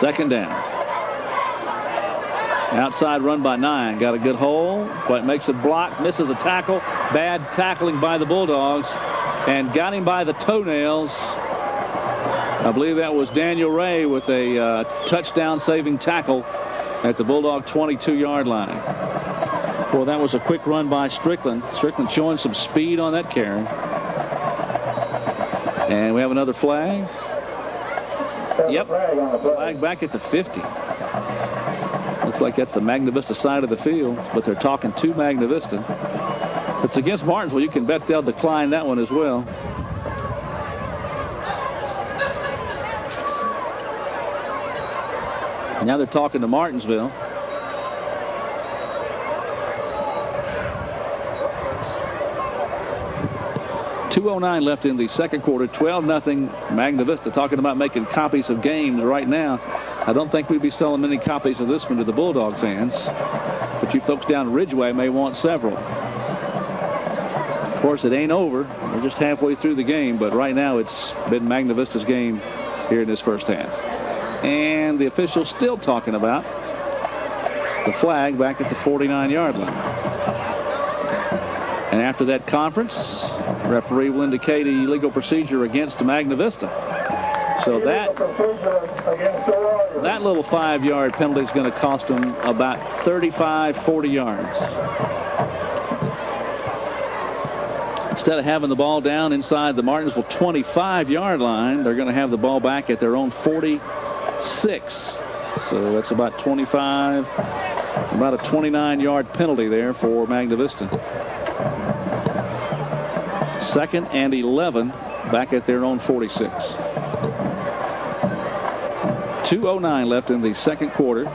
Second down. Outside run by 9. Got a good hole, but makes a block, misses a tackle. Bad tackling by the Bulldogs. And got him by the toenails. I believe that was Daniel Ray with a touchdown-saving tackle at the Bulldog 22-yard line. Well, that was a quick run by Strickland. Strickland showing some speed on that carry. And we have another flag. Yep, flag back at the 50. Looks like that's the Magna Vista side of the field, but they're talking to Magna Vista. If it's against Martinsville, you can bet they'll decline that one as well. Now they're talking to Martinsville. .209 left in the second quarter. 12-0 Magna Vista. Talking about making copies of games right now. I don't think we'd be selling many copies of this one to the Bulldog fans, but you folks down Ridgeway may want several. Of course, it ain't over. We're just halfway through the game, but right now it's been Magna Vista's game here in this first half. And the officials still talking about the flag back at the 49-yard line. And after that conference, referee will indicate illegal procedure against Magna Vista. So that little 5-yard penalty is going to cost them about 35, 40 yards. Instead of having the ball down inside the Martinsville 25-yard line, they're going to have the ball back at their own 46. So that's about 25, about a 29-yard penalty there for Magna Vista. 2nd and 11 back at their own 46. 2:09 left in the second quarter.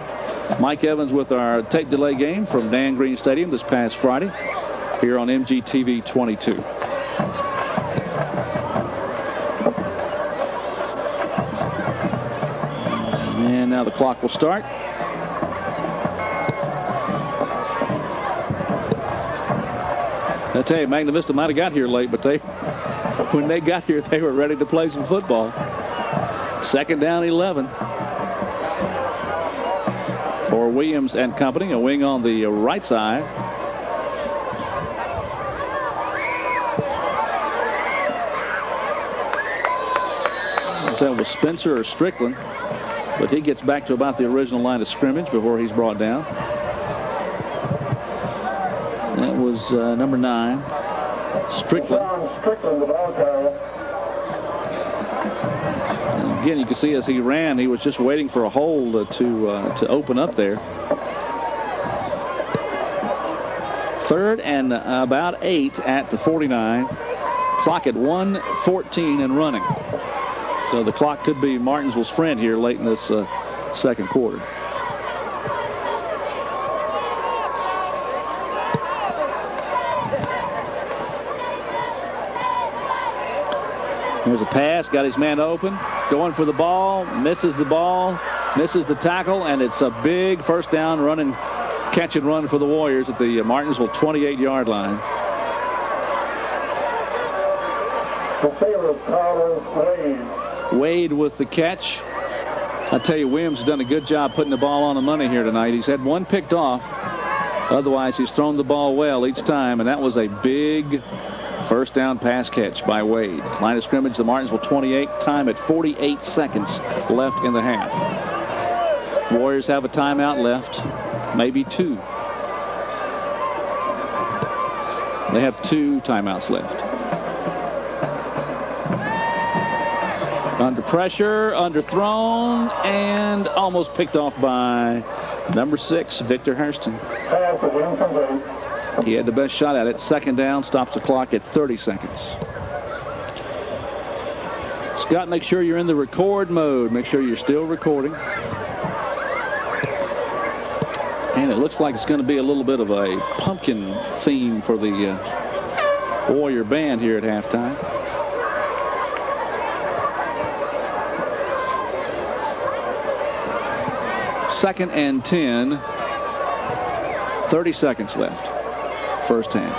Mike Evans with our tape delay game from Dan Green Stadium this past Friday here on MGTV 22. And now the clock will start. I tell you, Magna Vista might have got here late, but when they got here, they were ready to play some football. 2nd down, 11. For Williams and company, a wing on the right side. That was Spencer or Strickland, but he gets back to about the original line of scrimmage before he's brought down. That was number 9, Strickland. And again, you can see as he ran, he was just waiting for a hole to open up there. 3rd and about 8 at the 49. Clock at 1:14 and running. So the clock could be Martinsville's friend here late in this second quarter. Here's a pass, got his man open, going for the ball, misses the tackle, and it's a big first down running, catch and run for the Warriors at the Martinsville 28-yard line. Wade with the catch. I tell you, Williams has done a good job putting the ball on the money here tonight. He's had one picked off. Otherwise, he's thrown the ball well each time, and that was a big first down pass catch by Wade. Line of scrimmage, the Martinsville 28, time at 48 seconds left in the half. Warriors have a timeout left, maybe two. They have 2 timeouts left. Under pressure, underthrown, and almost picked off by number 6, Victor Hurston. He had the best shot at it. Second down, stops the clock at 30 seconds. Scott, make sure you're in the record mode. Make sure you're still recording. And it looks like it's going to be a little bit of a pumpkin theme for the Warrior band here at halftime. Second and 10. 30 seconds left. First half.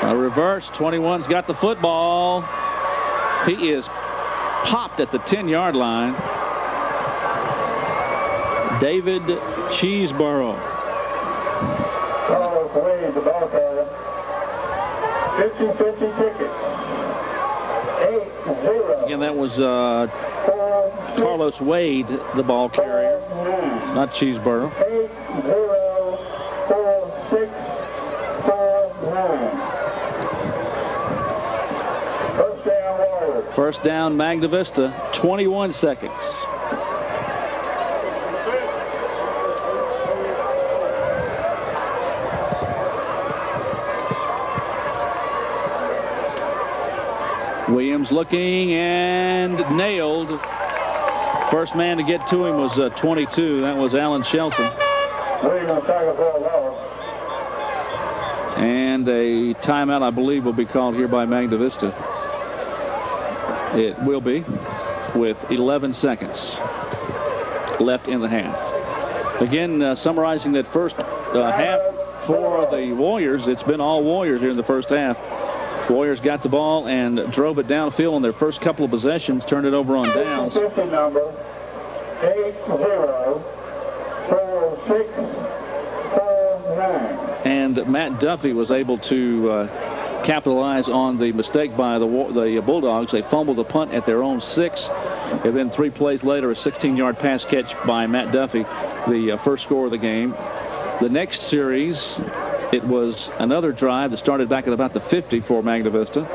A reverse. 21's got the football. He is popped at the 10-yard line. David Cheeseborough. Carlos Wade, the ball carrier. 50-50 ticket. 8-0. Again, that was Carlos Wade, the ball carrier, not Cheeseborough. 8-0, 4-6, 4-9. First down, Warriors. First down, Magna Vista, 21 seconds. Williams looking and nailed. First man to get to him was 22. That was Alan Shelton. And a timeout, I believe, will be called here by Magna Vista. It will be, with 11 seconds left in the half. Again, summarizing that first half for the Warriors, it's been all Warriors here in the first half. Warriors got the ball and drove it downfield on their first couple of possessions, turned it over on downs. 50 number, 8-0, 4-6, 4-9. And Matt Duffy was able to capitalize on the mistake by the Bulldogs. They fumbled the punt at their own 6. And then 3 plays later, a 16-yard pass catch by Matt Duffy, the first score of the game. The next series, it was another drive that started back at about the 50 for Magna Vista.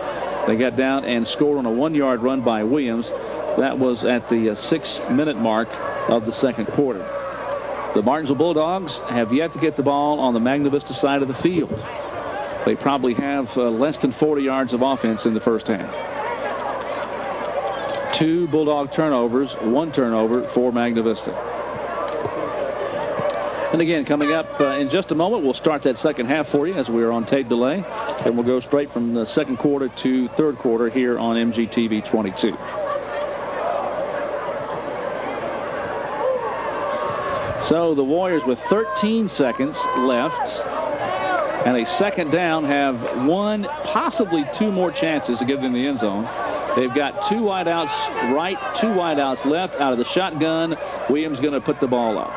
They got down and scored on a 1-yard run by Williams. That was at the 6-minute mark of the second quarter. The Martinsville Bulldogs have yet to get the ball on the Magna Vista side of the field. They probably have less than 40 yards of offense in the first half. 2 Bulldog turnovers, 1 turnover for Magna Vista. And again, coming up in just a moment, we'll start that second half for you as we're on tape delay. And we'll go straight from the second quarter to third quarter here on MGTV 22. So the Warriors, with 13 seconds left and a second down, have 1, possibly 2 more chances to get in the end zone. They've got 2 wideouts right, 2 wideouts left. Out of the shotgun, Williams going to put the ball up.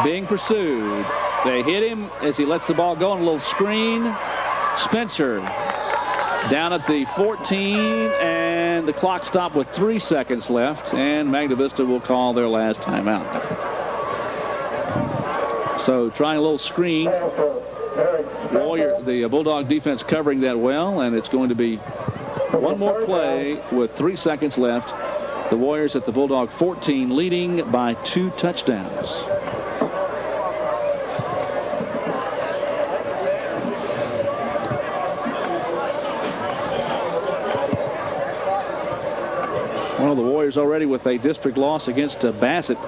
Being pursued. They hit him as he lets the ball go on a little screen. Spencer down at the 14, and the clock stopped with 3 seconds left, and Magna Vista will call their last timeout. So trying a little screen. The Bulldog defense covering that well, and it's going to be 1 more play with 3 seconds left. The Warriors at the Bulldog 14, leading by 2 touchdowns. Well, the Warriors already with a district loss against Bassett.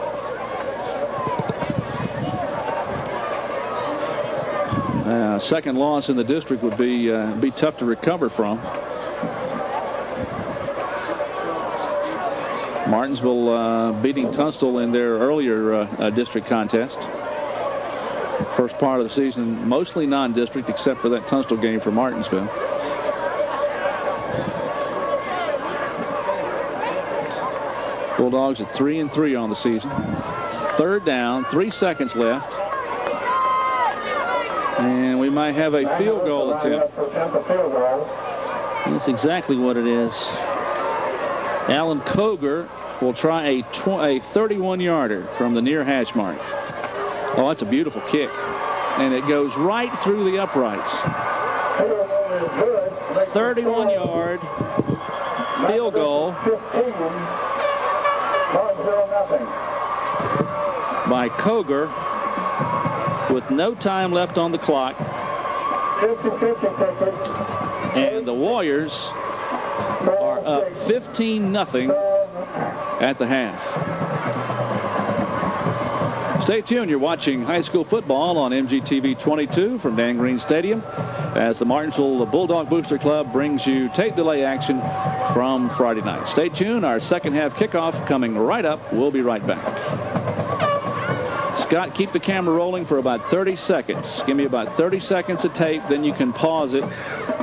Second loss in the district would be tough to recover from. Martinsville beating Tunstall in their earlier district contest. First part of the season, mostly non-district, except for that Tunstall game for Martinsville. Bulldogs at 3-3 on the season. Third down, 3 seconds left. And we might have a field goal attempt. That's exactly what it is. Alan Koger will try a 31-yarder from the near hash mark. Oh, that's a beautiful kick. And it goes right through the uprights. 31-yard field goal by Koger with no time left on the clock. And the Warriors are up 15-0 at the half. Stay tuned. You're watching high school football on MGTV 22 from Dan Green Stadium as the Martinsville Bulldog Booster Club brings you tape delay action from Friday night. Stay tuned. Our second half kickoff coming right up. We'll be right back. Scott, keep the camera rolling for about 30 seconds. Give me about 30 seconds of tape, then you can pause it,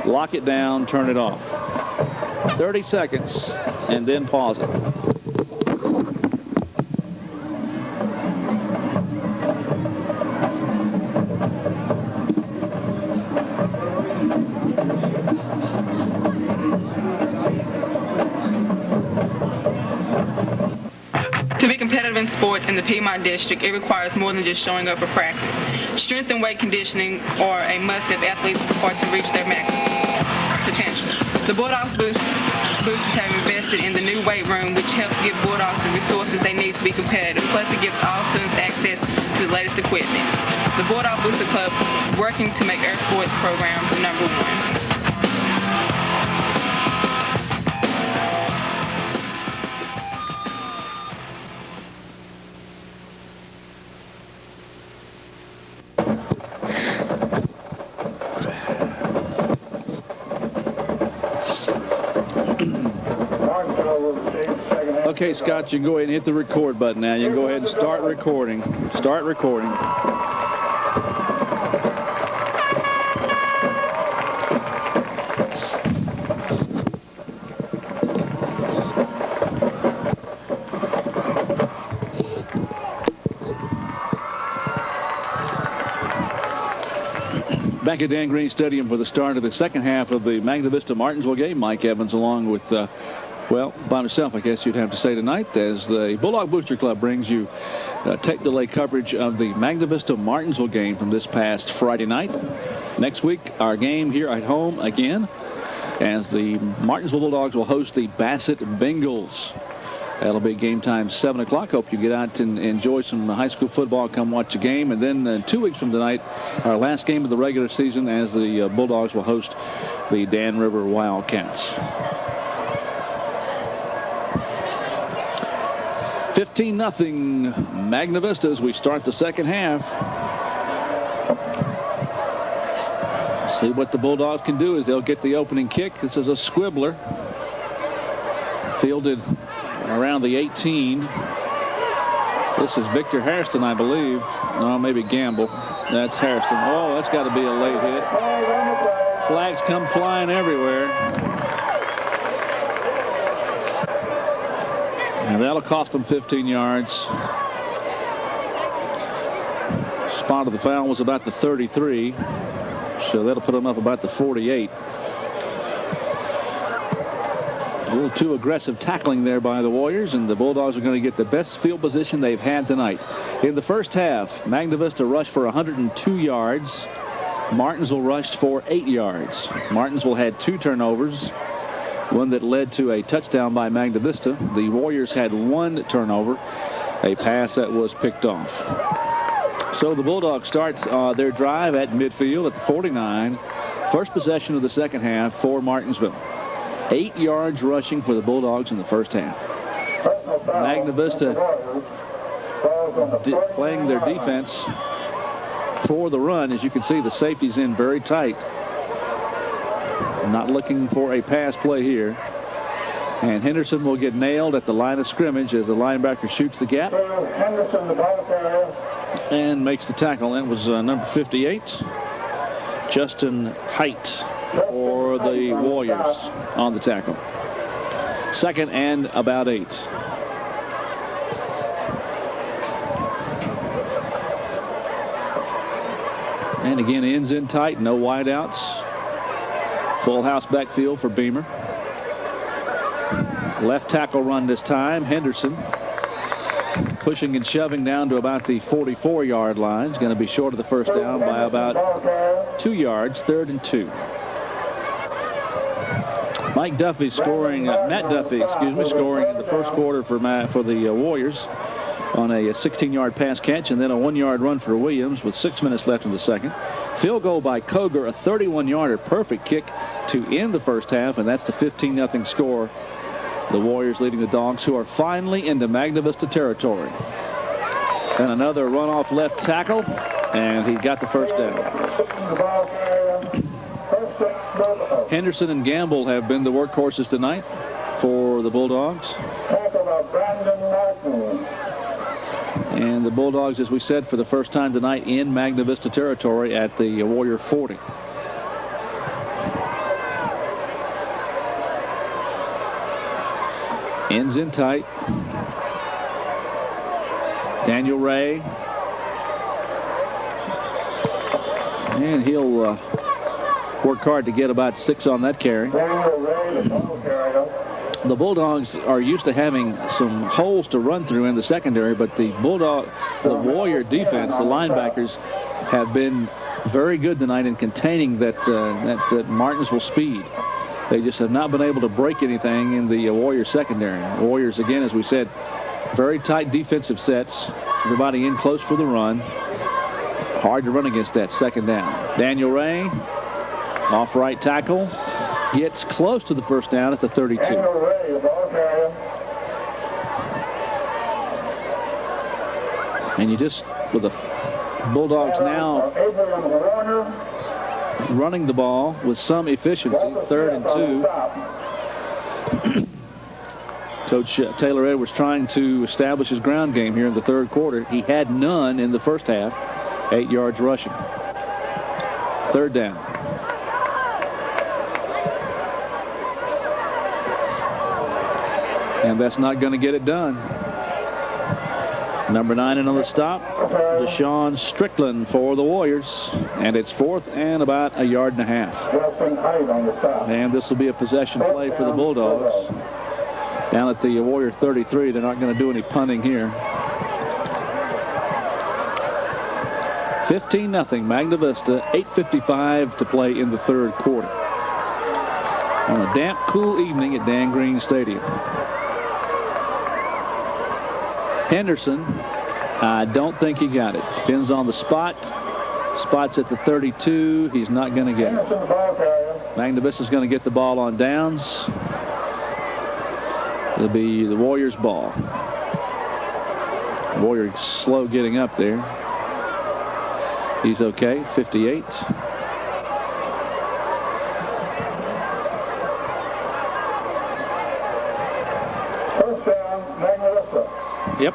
lock it down, turn it off. 30 seconds, and then pause it. To be competitive in sports in the Piedmont District, it requires more than just showing up for practice. Strength and weight conditioning are a must if athletes are to reach their maximum potential. The Bulldogs boosters have invested in the new weight room, which helps give Bulldogs the resources they need to be competitive. Plus, it gives all students access to the latest equipment. The Bulldog Booster Club working to make our sports program number one. Okay, Scott, you can go ahead and hit the record button now. You can go ahead and start recording. Start recording. Back at Dan Green Stadium for the start of the second half of the Magna Vista Martinsville game. Mike Evans along with well, by himself, I guess you'd have to say tonight, as the Bulldog Booster Club brings you tape delay coverage of the Magna Vista Martinsville game from this past Friday night. Next week, our game here at home again, as the Martinsville Bulldogs will host the Bassett Bengals. That'll be game time 7 o'clock. Hope you get out and enjoy some high school football. Come watch the game. And then 2 weeks from tonight, our last game of the regular season, as the Bulldogs will host the Dan River Wildcats. 15-0 Magna Vista as we start the second half. See what the Bulldogs can do as they'll get the opening kick. This is a squibbler. Fielded around the 18. This is Victor Hairston, I believe. No, maybe Gamble. That's Hairston. Oh, that's got to be a late hit. Flags come flying everywhere. And that'll cost them 15 yards. Spot of the foul was about the 33. So that'll put them up about the 48. A little too aggressive tackling there by the Warriors, and the Bulldogs are going to get the best field position they've had tonight. In the first half, Magna Vista rushed for 102 yards. Martinsville rushed for 8 yards. Martinsville had 2 turnovers, one that led to a touchdown by Magna Vista. The Warriors had 1 turnover, a pass that was picked off. So the Bulldogs start their drive at midfield at 49. First possession of the second half for Martinsville. 8 yards rushing for the Bulldogs in the first half. Magna Vista playing their defense for the run. As you can see, the safety's in very tight. Not looking for a pass play here. And Henderson will get nailed at the line of scrimmage as the linebacker shoots the gap. Henderson, the ball carrier. And makes the tackle. That was number 58, Justin Height, for the Warriors on the tackle. Second and about 8. And again, ends in tight, no wideouts. Full house backfield for Beamer. Left tackle run this time. Henderson pushing and shoving down to about the 44-yard line. He's going to be short of the first down by about 2 yards, 3rd and 2. Mike Duffy scoring, Matt Duffy, scoring in the first quarter for the Warriors on a 16-yard pass catch and then a 1-yard run for Williams with 6 minutes left in the second. Field goal by Koger, a 31-yarder, perfect kick to end the first half, and that's the 15-0 score. The Warriors leading the Dogs, who are finally into Magna Vista territory. And another run-off left tackle, and he got the first down. Henderson and Gamble have been the workhorses tonight for the Bulldogs. And the Bulldogs, as we said, for the first time tonight in Magna Vista territory at the Warrior 40. Ends in tight. Daniel Ray. And he'll work hard to get about 6 on that carry. The Bulldogs are used to having some holes to run through in the secondary, but the Warrior defense, the linebackers, have been very good tonight in containing that Martinsville speed. They just have not been able to break anything in the Warrior secondary. Warriors, again, as we said, very tight defensive sets. Everybody in close for the run. Hard to run against that second down. Daniel Ray, off right tackle, gets close to the first down at the 32. And you just, with the Bulldogs now running the ball with some efficiency, 3rd and 2. Coach Taylor Edwards trying to establish his ground game here in the third quarter. He had none in the first half. 8 yards rushing. 3rd down. And that's not going to get it done. Number 9 in on the stop, Deshaun Strickland for the Warriors. And it's 4th and about 1.5 yards. And this will be a possession play for the Bulldogs. Down at the Warrior 33, they're not going to do any punting here. 15-0 Magna Vista, 8:55 to play in the third quarter. On a damp, cool evening at Dan Green Stadium. Henderson, I don't think he got it. Depends on the spot. Spot's at the 32. He's not going to get it. Magna Vista's going to get the ball on downs. It'll be the Warriors' ball. Warriors slow getting up there. He's okay, 58. Yep.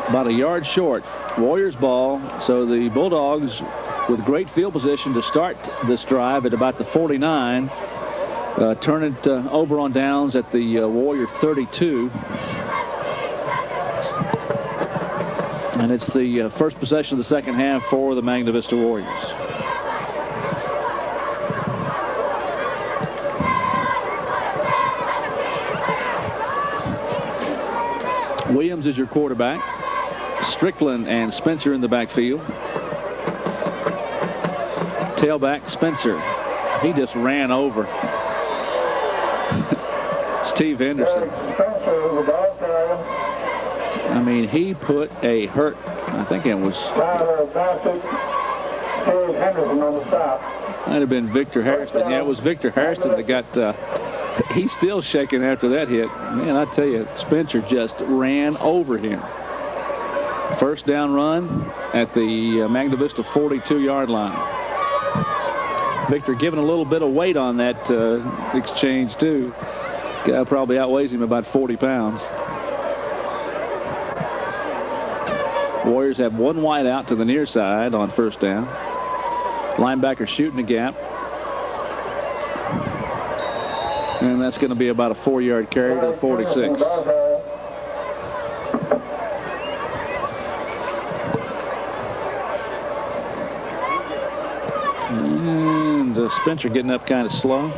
About 1 yard short. Warriors ball. So the Bulldogs with great field position to start this drive at about the 49. Turn it over on downs at the Warrior 32. And it's the first possession of the second half for the Magna Vista Warriors. Williams is your quarterback. Strickland and Spencer in the backfield. Tailback Spencer. He just ran over Steve Henderson. I mean, he put a hurt. I think it was. Might have been Victor Harrison. Yeah, it was Victor Harrison that got. He's still shaking after that hit. Man, I tell you, Spencer just ran over him. First down run at the Magna Vista 42-yard line. Victor giving a little bit of weight on that exchange, too. Guy probably outweighs him about 40 pounds. Warriors have one wide out to the near side on first down. Linebacker shooting the gap. And that's going to be about a 4-yard carry to the 46. And Spencer getting up kind of slow.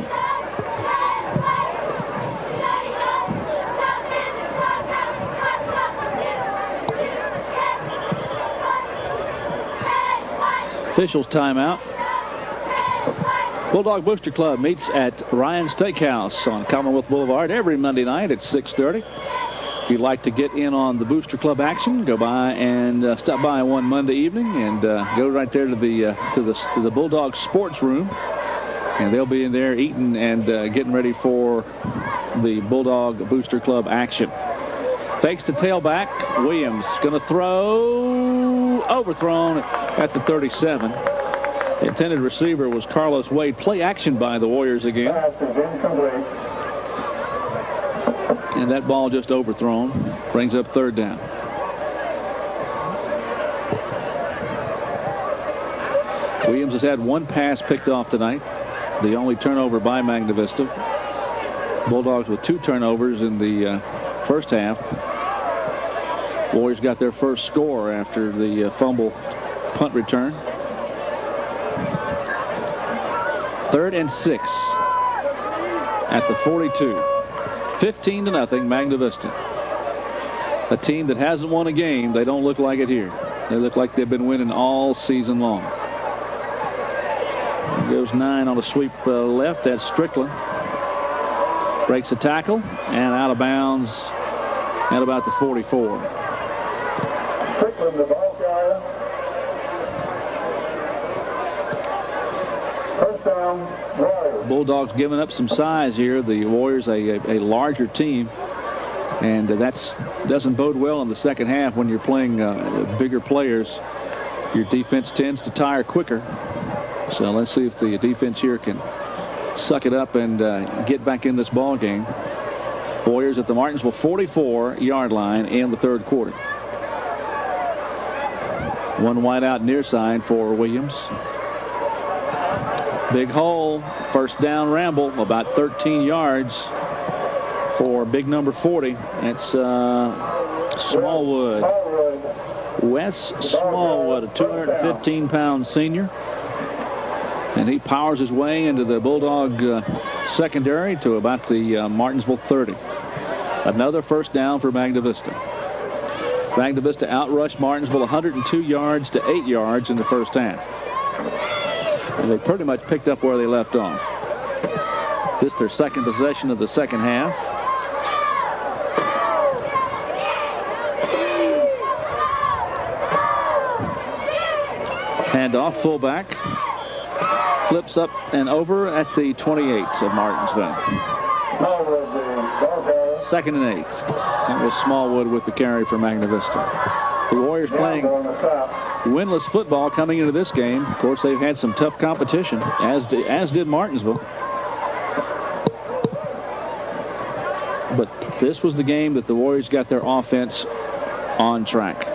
Officials timeout. Bulldog Booster Club meets at Ryan's Steakhouse on Commonwealth Boulevard every Monday night at 6:30. If you'd like to get in on the Booster Club action, go by and stop by one Monday evening and go right there to the Bulldog Sports Room, and they'll be in there eating and getting ready for the Bulldog Booster Club action. Fakes the tailback. Williams going to throw, overthrown at the 37. The intended receiver was Carlos Wade. Play action by the Warriors again. And that ball just overthrown. Brings up third down. Williams has had one pass picked off tonight. The only turnover by Magna Vista. Bulldogs with 2 turnovers in the first half. Warriors got their first score after the fumble punt return. 3rd and 6 at the 42. 15-0 Magna Vista. A team that hasn't won a game. They don't look like it here. They look like they've been winning all season long. Goes 9 on a sweep left. That's Strickland. Breaks a tackle and out of bounds at about the 44. Strickland, the ball carrier. First down, Warriors. Bulldogs giving up some size here. The Warriors a larger team, and that doesn't bode well in the second half when you're playing bigger players. Your defense tends to tire quicker. So let's see if the defense here can suck it up and get back in this ball game. Warriors at the Martinsville 44-yard line in the third quarter. One wide out near side for Williams. Big hole. First down ramble. About 13 yards for big number 40. That's Smallwood. Wes Smallwood, a 215-pound senior. And he powers his way into the Bulldog secondary to about the Martinsville 30. Another first down for Magna Vista. Magna Vista outrushed Martinsville 102 yards to 8 yards in the first half. And they pretty much picked up where they left off. This is their second possession of the second half. Handoff, fullback. Flips up and over at the 28 of Martinsville. Second and 8. That was Smallwood with the carry for Magna Vista. The Warriors playing winless football coming into this game. Of course, they've had some tough competition, as did Martinsville. But this was the game that the Warriors got their offense on track.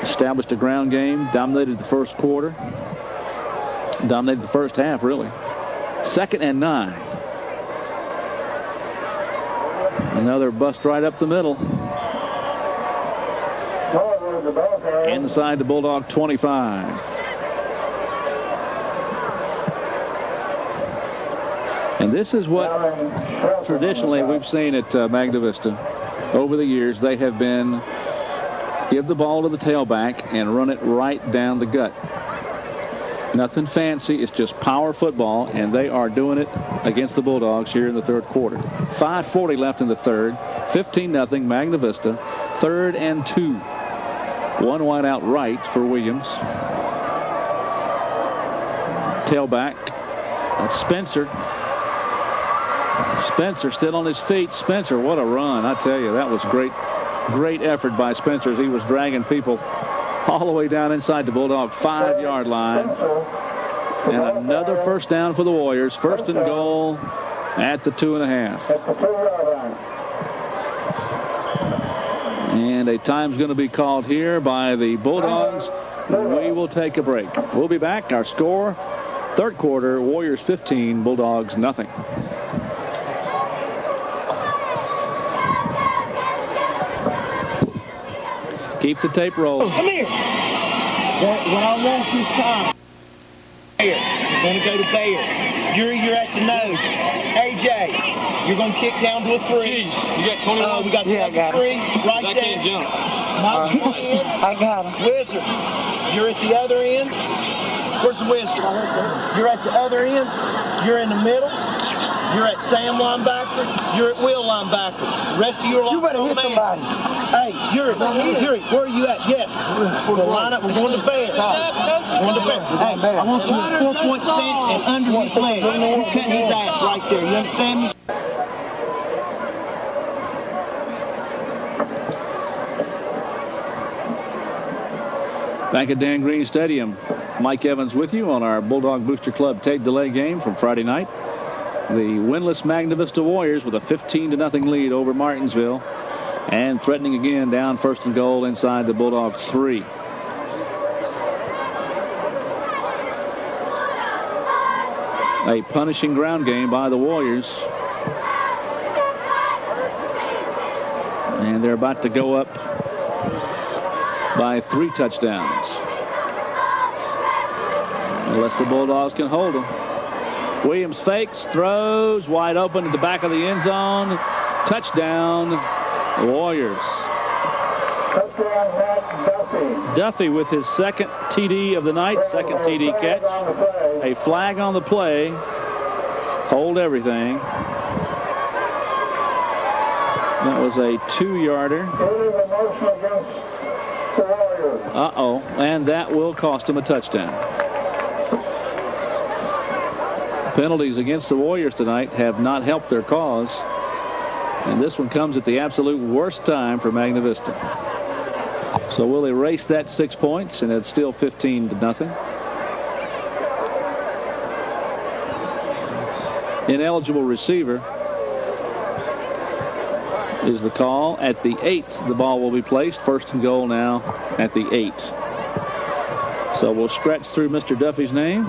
Established a ground game, dominated the first quarter. Dominated the first half, really. 2nd and 9. Another bust right up the middle. Inside the Bulldog 25. And this is what traditionally we've seen at Magna Vista over the years. They have been give the ball to the tailback and run it right down the gut. Nothing fancy. It's just power football, and they are doing it against the Bulldogs here in the third quarter. 5:40 left in the third. 15-0 Magna Vista. 3rd and 2. One wide out right for Williams. Tailback. That's Spencer. Spencer still on his feet. Spencer, what a run. I tell you, that was great Great effort by Spencer as he was dragging people all the way down inside the Bulldog 5-yard line. And another first down for the Warriors. First and goal at the 2.5. And a time's going to be called here by the Bulldogs. We will take a break. We'll be back. Our score, third quarter, Warriors 15, Bulldogs nothing. Keep the tape rolling. Come here. What I want this time. Here. You're going to go to Bayer. You're at the nose. AJ, you're going to kick down to a 3. Jeez, you got 21? We got 3 right I there. can't jump. I got him. Wizard, you're at the other end. Where's the Wizard? You're at the other end. You're in the middle. You're at Sam linebacker. You're at Will linebacker. The rest of your line. You better hit somebody. Hey, you're here. Where are you at? Yes. We'll line up. We're going to Bear. Going to Bear. Hey, I want you at 4-point stance and under his leg. You're cutting his ass right there. You understand me? Back at Dan Green Stadium, Mike Evans with you on our Bulldog Booster Club tape delay game from Friday night. The winless Magna Vista Warriors with a 15-0 lead over Martinsville, and threatening again down first and goal inside the Bulldogs 3. A punishing ground game by the Warriors. And they're about to go up by 3 touchdowns. Unless the Bulldogs can hold them. Williams fakes, throws, wide open at the back of the end zone. Touchdown, Warriors. Duffy with his second TD of the night, second TD catch. A flag on the play. Hold everything. That was a 2-yarder. Uh-oh, and that will cost him a touchdown. Penalties against the Warriors tonight have not helped their cause. And this one comes at the absolute worst time for Magna Vista. So we'll erase that 6 points, and it's still 15-0. Ineligible receiver is the call at the 8. The ball will be placed. First and goal now at the 8. So we'll scratch through Mr. Duffy's name.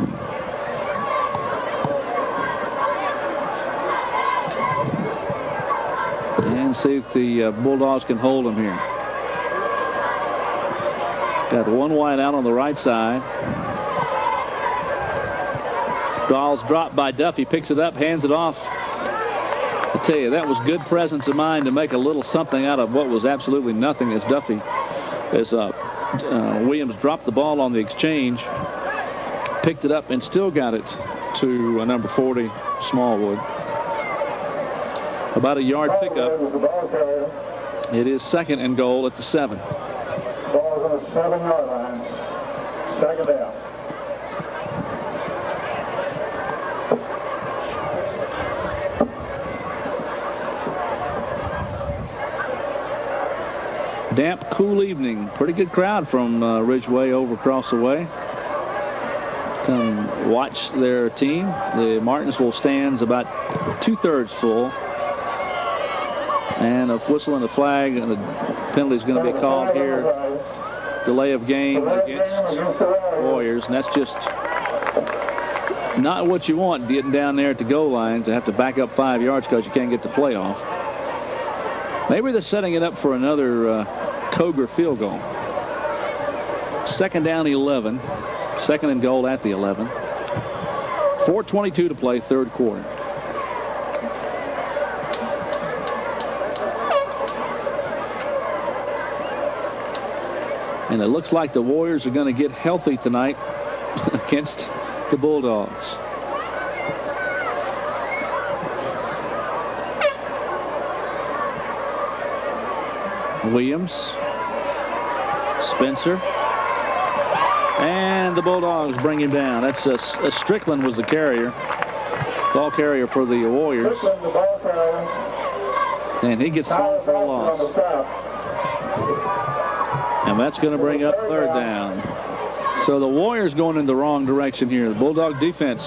And see if the Bulldogs can hold him here. Got one wide out on the right side. Ball's dropped by Duffy, picks it up, hands it off. I tell you, that was good presence of mind to make a little something out of what was absolutely nothing as Duffy, as Williams dropped the ball on the exchange, picked it up, and still got it to number 40, Smallwood. About a yard pickup. It is second and goal at the 7. Ball's on the 7-yard line. Second down. Damp, cool evening. Pretty good crowd from Ridgeway over across the way. Come watch their team. The Martinsville stands about 2/3 full. And a whistle and a flag, and the penalty is going to be called here. Delay of game against Warriors, and that's just not what you want, getting down there at the goal line to have to back up 5 yards because you can't get the playoff. Maybe they're setting it up for another Koger field goal. Second down, 11. Second and goal at the 11. 4:22 to play, third quarter. And it looks like the Warriors are going to get healthy tonight against the Bulldogs. Williams, Spencer, and the Bulldogs bring him down. That's Strickland was the carrier, ball carrier for the Warriors, and he gets thrown for a loss. And that's going to bring up third down. So the Warriors going in the wrong direction here. The Bulldog defense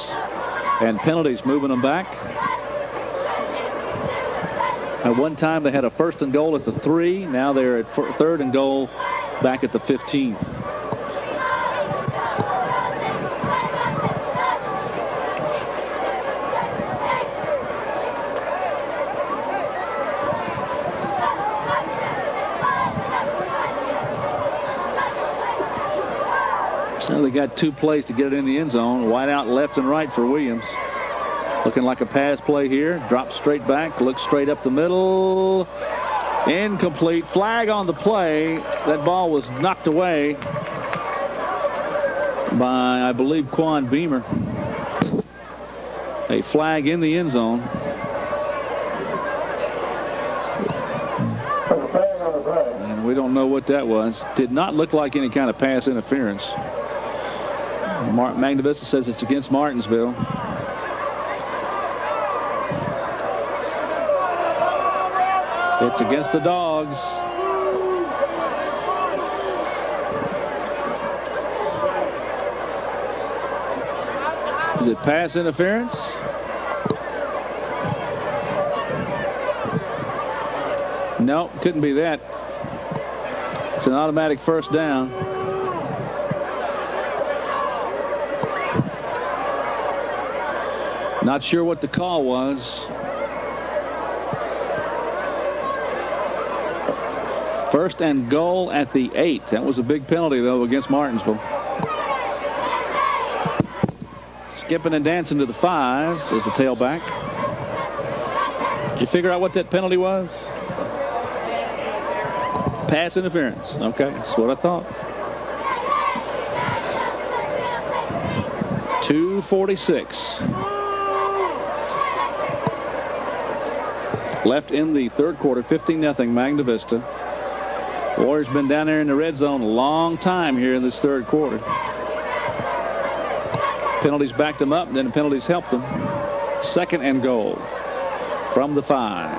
and penalties moving them back. At one time they had a 1st and goal at the 3. Now they're at 3rd and goal back at the 15. So they got 2 plays to get it in the end zone. Wide out left and right for Williams. Looking like a pass play here. Drops straight back. Looks straight up the middle. Incomplete. Flag on the play. That ball was knocked away by, I believe, Quan Beamer. A flag in the end zone. And we don't know what that was. Did not look like any kind of pass interference. Magna Vista says it's against Martinsville. It's against the Dogs. Is it pass interference? No, couldn't be that. It's an automatic first down. Not sure what the call was. First and goal at the 8. That was a big penalty, though, against Martinsville. Skipping and dancing to the 5 is the tailback. Did you figure out what that penalty was? Pass interference. Okay, that's what I thought. 2:46 left in the third quarter. 15-0 Magna Vista. Warriors been down there in the red zone a long time here in this third quarter. Penalties backed them up, and then the penalties helped them. 2nd and goal from the 5.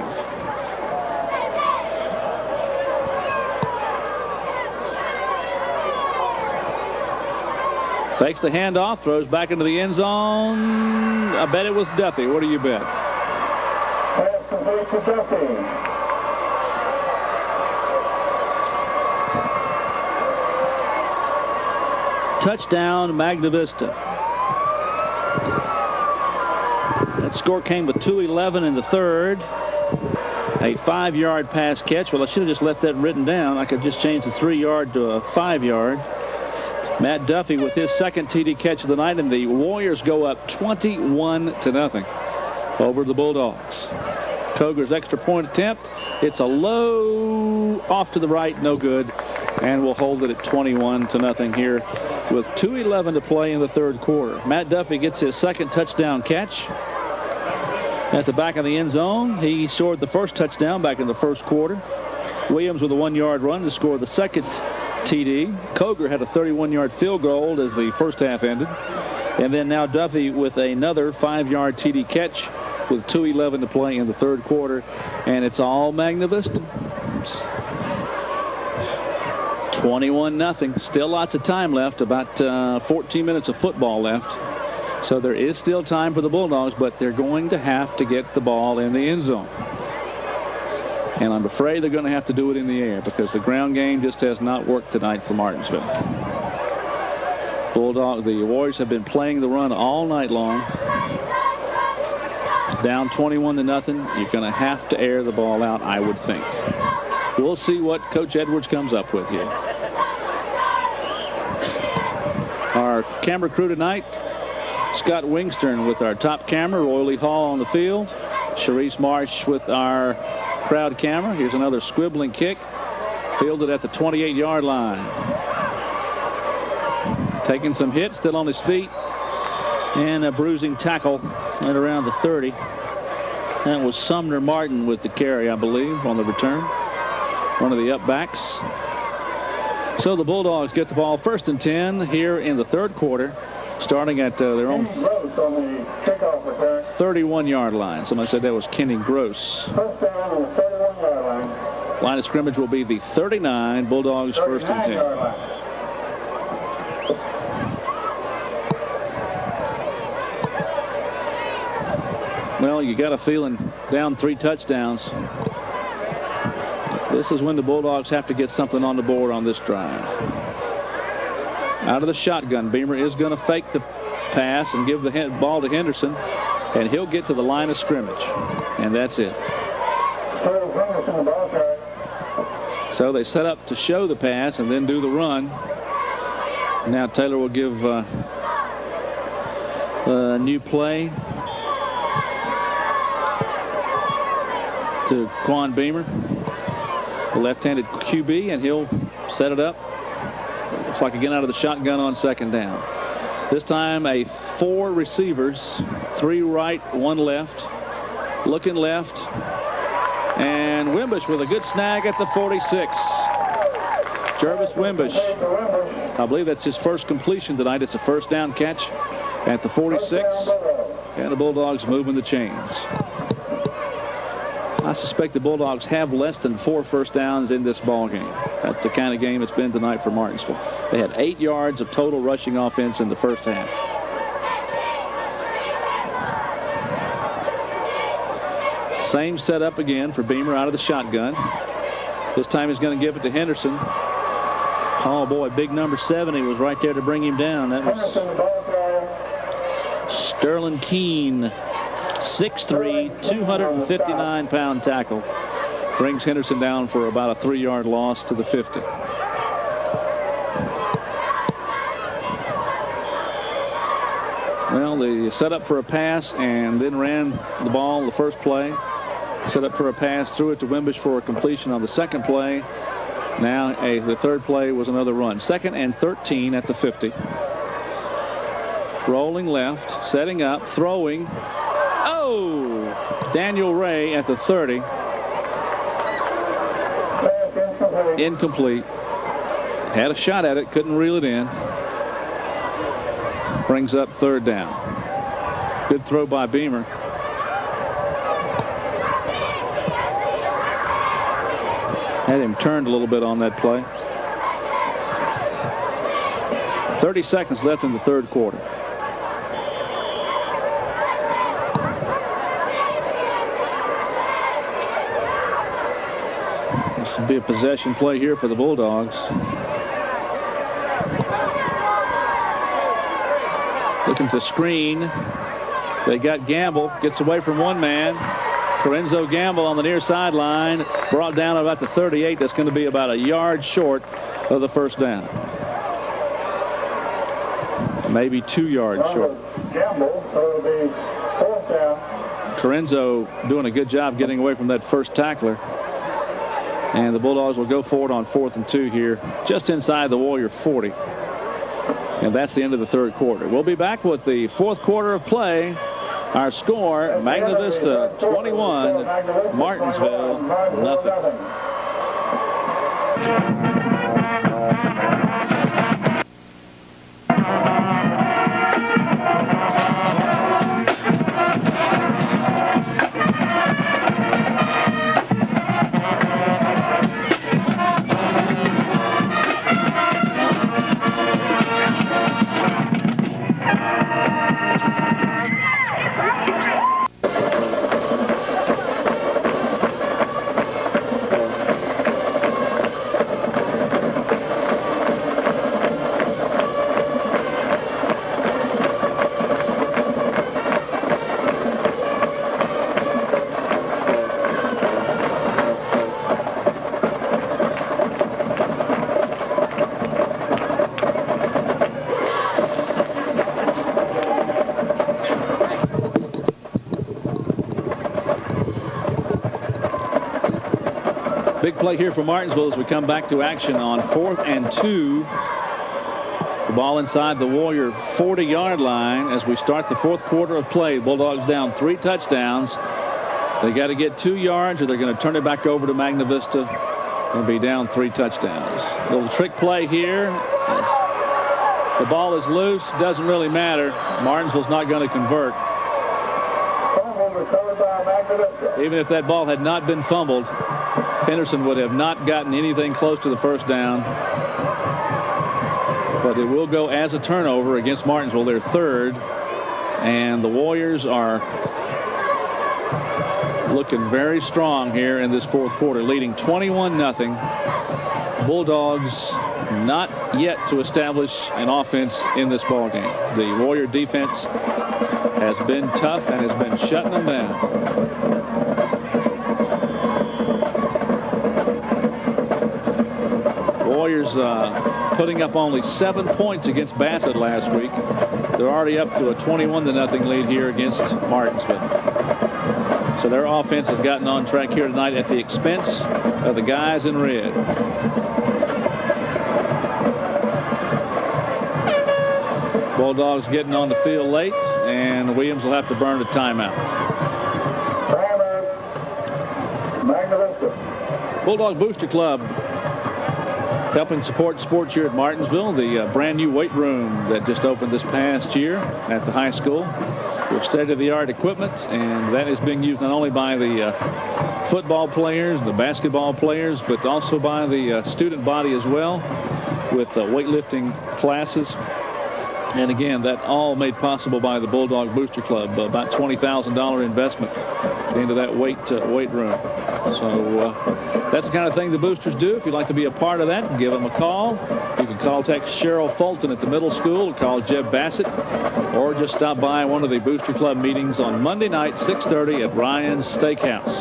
Takes the handoff, throws back into the end zone. I bet it was Duffy. What do you bet? Pass complete to Duffy. Touchdown, Magna Vista. That score came with 2:11 in the third. A 5-yard pass catch. Well, I should have just left that written down. I could just change the 3-yard to a 5-yard. Matt Duffy with his 2nd TD catch of the night, and the Warriors go up 21-0 over the Bulldogs. Coger's extra point attempt. It's a low off to the right, no good, and we'll hold it at 21-0 here with 2:11 to play in the third quarter. Matt Duffy gets his 2nd touchdown catch at the back of the end zone. He scored the first touchdown back in the first quarter. Williams with a 1-yard run to score the 2nd TD. Coger had a 31-yard field goal as the first half ended. And then now Duffy with another 5-yard TD catch with 2:11 to play in the third quarter. And it's all Magna Vista. 21-0. Still lots of time left. About 14 minutes of football left. So there is still time for the Bulldogs, but they're going to have to get the ball in the end zone. And I'm afraid they're going to have to do it in the air because the ground game just has not worked tonight for Martinsville. The Warriors have been playing the run all night long. Down 21-0. You're going to have to air the ball out, I would think. We'll see what Coach Edwards comes up with here. Our camera crew tonight, Scott Wingstern with our top camera, Roy Lee Hall on the field, Sharice Marsh with our crowd camera. Here's another squibbling kick, fielded at the 28-yard line. Taking some hits, still on his feet, and a bruising tackle at around the 30. That was Sumner Martin with the carry, I believe, on the return. One of the up-backs. So the Bulldogs get the ball 1st and 10 here in the third quarter, starting at their own 31-yard line. Somebody said that was Kenny Gross. First down on the 31-yard line. Line of scrimmage will be the 39. Bulldogs first and 10. Well, you got a feeling down 3 touchdowns. This is when the Bulldogs have to get something on the board on this drive. Out of the shotgun, Beamer is going to fake the pass and give the ball to Henderson, and he'll get to the line of scrimmage, and that's it. So they set up to show the pass and then do the run. Now Taylor will give a new play to Quan Beamer, the left-handed QB, and he'll set it up. Looks like again out of the shotgun on second down. This time 4 receivers, 3 right, 1 left. Looking left. And Wimbush with a good snag at the 46. Jervis Wimbush. I believe that's his first completion tonight. It's a first down catch at the 46. And the Bulldogs moving the chains. I suspect the Bulldogs have less than 4 first downs in this ball game. That's the kind of game it's been tonight for Martinsville. They had 8 yards of total rushing offense in the first half. Same setup again for Beamer out of the shotgun. This time he's going to give it to Henderson. Oh boy, big number 70 was right there to bring him down. That was Sterling Keene. 6'3", 259-pound tackle. Brings Henderson down for about a 3-yard loss to the 50. Well, they set up for a pass and then ran the ball the first play. Set up for a pass, threw it to Wimbush for a completion on the second play. Now the third play was another run. 2nd and 13 at the 50. Rolling left, setting up, throwing. Oh! Daniel Ray at the 30. Incomplete. Had a shot at it, couldn't reel it in. Brings up 3rd down. Good throw by Beamer. Had him turned a little bit on that play. 30 seconds left in the 3rd quarter. This will be a possession play here for the Bulldogs. Looking to screen. They got Gamble. Gets away from one man. Lorenzo Gamble on the near sideline. Brought down about the 38. That's going to be about a yard short of the first down. Maybe 2 yards short. Gamble, so it'll be 4th down. Lorenzo doing a good job getting away from that first tackler. And the Bulldogs will go forward on 4th and 2 here, just inside the Warrior 40. And that's the end of the 3rd quarter. We'll be back with the 4th quarter of play. Our score, Magna Vista 21, Martinsville nothing. Big play here for Martinsville as we come back to action on 4th and 2. The ball inside the Warrior 40-yard line as we start the 4th quarter of play. Bulldogs down 3 touchdowns. They got to get 2 yards or they're going to turn it back over to Magna Vista and be down 3 touchdowns. Little trick play here. The ball is loose. Doesn't really matter. Martinsville's not going to convert. Fumble recovered by Magna Vista. Even if that ball had not been fumbled, Henderson would have not gotten anything close to the first down. But it will go as a turnover against Martinsville, their third. And the Warriors are looking very strong here in this fourth quarter, leading 21-0. Bulldogs not yet to establish an offense in this ball game. The Warrior defense has been tough and has been shutting them down. Warriors putting up only 7 points against Bassett last week. They're already up to a 21-0 lead here against Martinsville. So their offense has gotten on track here tonight at the expense of the guys in red. Bulldogs getting on the field late, and Williams will have to burn a timeout. Magna Vista. Bulldog Booster Club helping support sports here at Martinsville. The brand new weight room that just opened this past year at the high school with state-of-the-art equipment, and that is being used not only by the football players, the basketball players, but also by the student body as well, with weightlifting classes. And again, that all made possible by the Bulldog Booster Club. About $20,000 investment into that weight room. So that's the kind of thing the Boosters do. If you'd like to be a part of that, give them a call. You can call text Cheryl Fulton at the middle school, or call Jeb Bassett, or just stop by one of the Booster Club meetings on Monday night, 6:30 at Ryan's Steakhouse.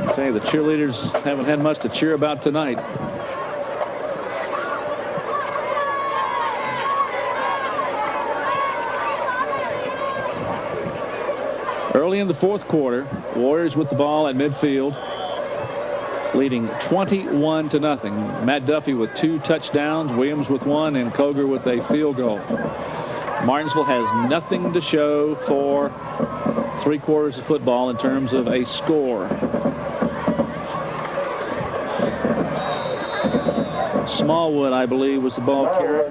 Okay, the cheerleaders haven't had much to cheer about tonight. Early in the fourth quarter, Warriors with the ball at midfield, leading 21-0. Matt Duffy with 2 touchdowns, Williams with 1, and Koger with a field goal. Martinsville has nothing to show for 3 quarters of football in terms of a score. Smallwood, I believe, was the ball carrier.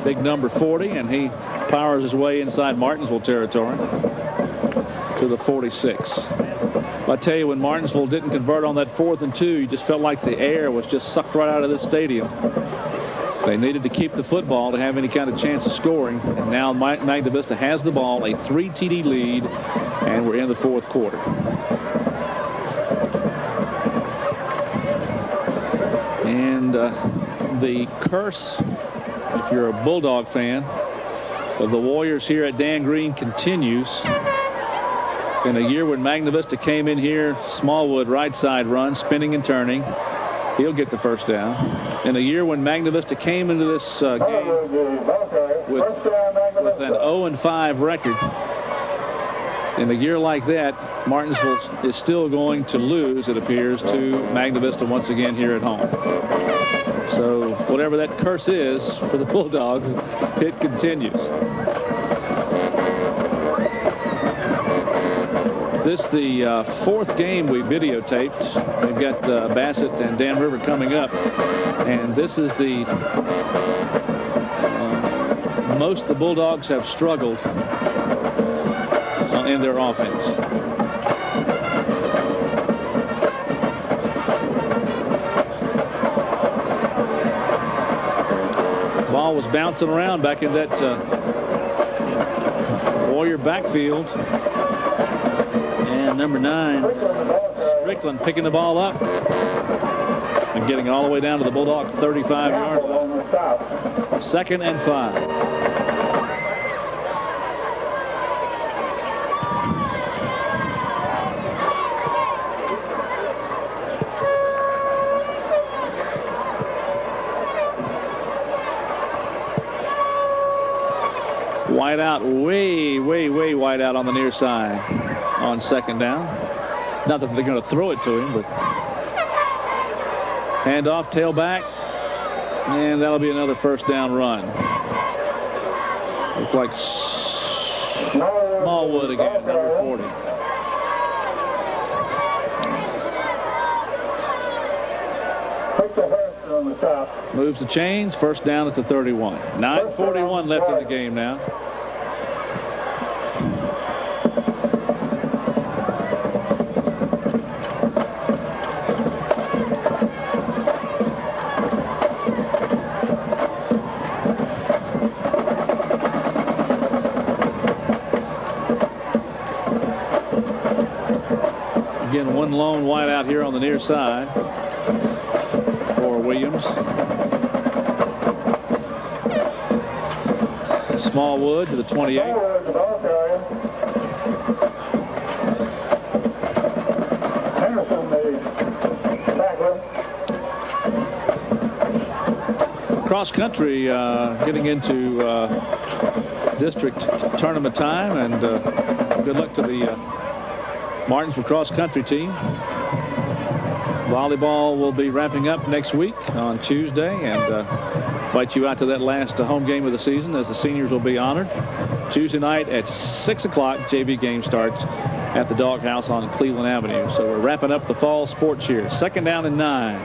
Big number 40, and he powers his way inside Martinsville territory to the 46. I tell you, when Martinsville didn't convert on that 4th and 2, you just felt like the air was just sucked right out of this stadium. They needed to keep the football to have any kind of chance of scoring, and now Magna Vista has the ball, a 3 TD lead, and we're in the fourth quarter. And the curse, if you're a Bulldog fan, of the Warriors here at Dan Green continues. In a year when Magna Vista came in here, Smallwood right side run, spinning and turning. He'll get the first down. In a year when Magna Vista came into this game with an 0-5 record, in a year like that, Martinsville is still going to lose, it appears, to Magna Vista once again here at home. So whatever that curse is for the Bulldogs, it continues. This is the 4th game we videotaped. We've got Bassett and Dan River coming up, and this is the most the Bulldogs have struggled in their offense. Ball was bouncing around back in that Warrior backfield. And number 9, Strickland picking the ball up and getting all the way down to the Bulldogs' 35-yard line. 2nd and 5. Wide out, way wide out on the near side on 2nd down. Not that they're going to throw it to him, but hand off, tailback, and that'll be another first down run. Looks like Smallwood again, number 40. Moves the chains, first down at the 31. 9:41 left in the game now. and one lone wideout here on the near side for Williams. Smallwood to the 28. Cross country getting into district tournament time, and good luck to the Martinsville cross country team. Volleyball will be wrapping up next week on Tuesday, and invite you out to that last home game of the season as the seniors will be honored. Tuesday night at 6 o'clock, JV game starts at the Doghouse on Cleveland Avenue. So we're wrapping up the fall sports here. 2nd down and 9.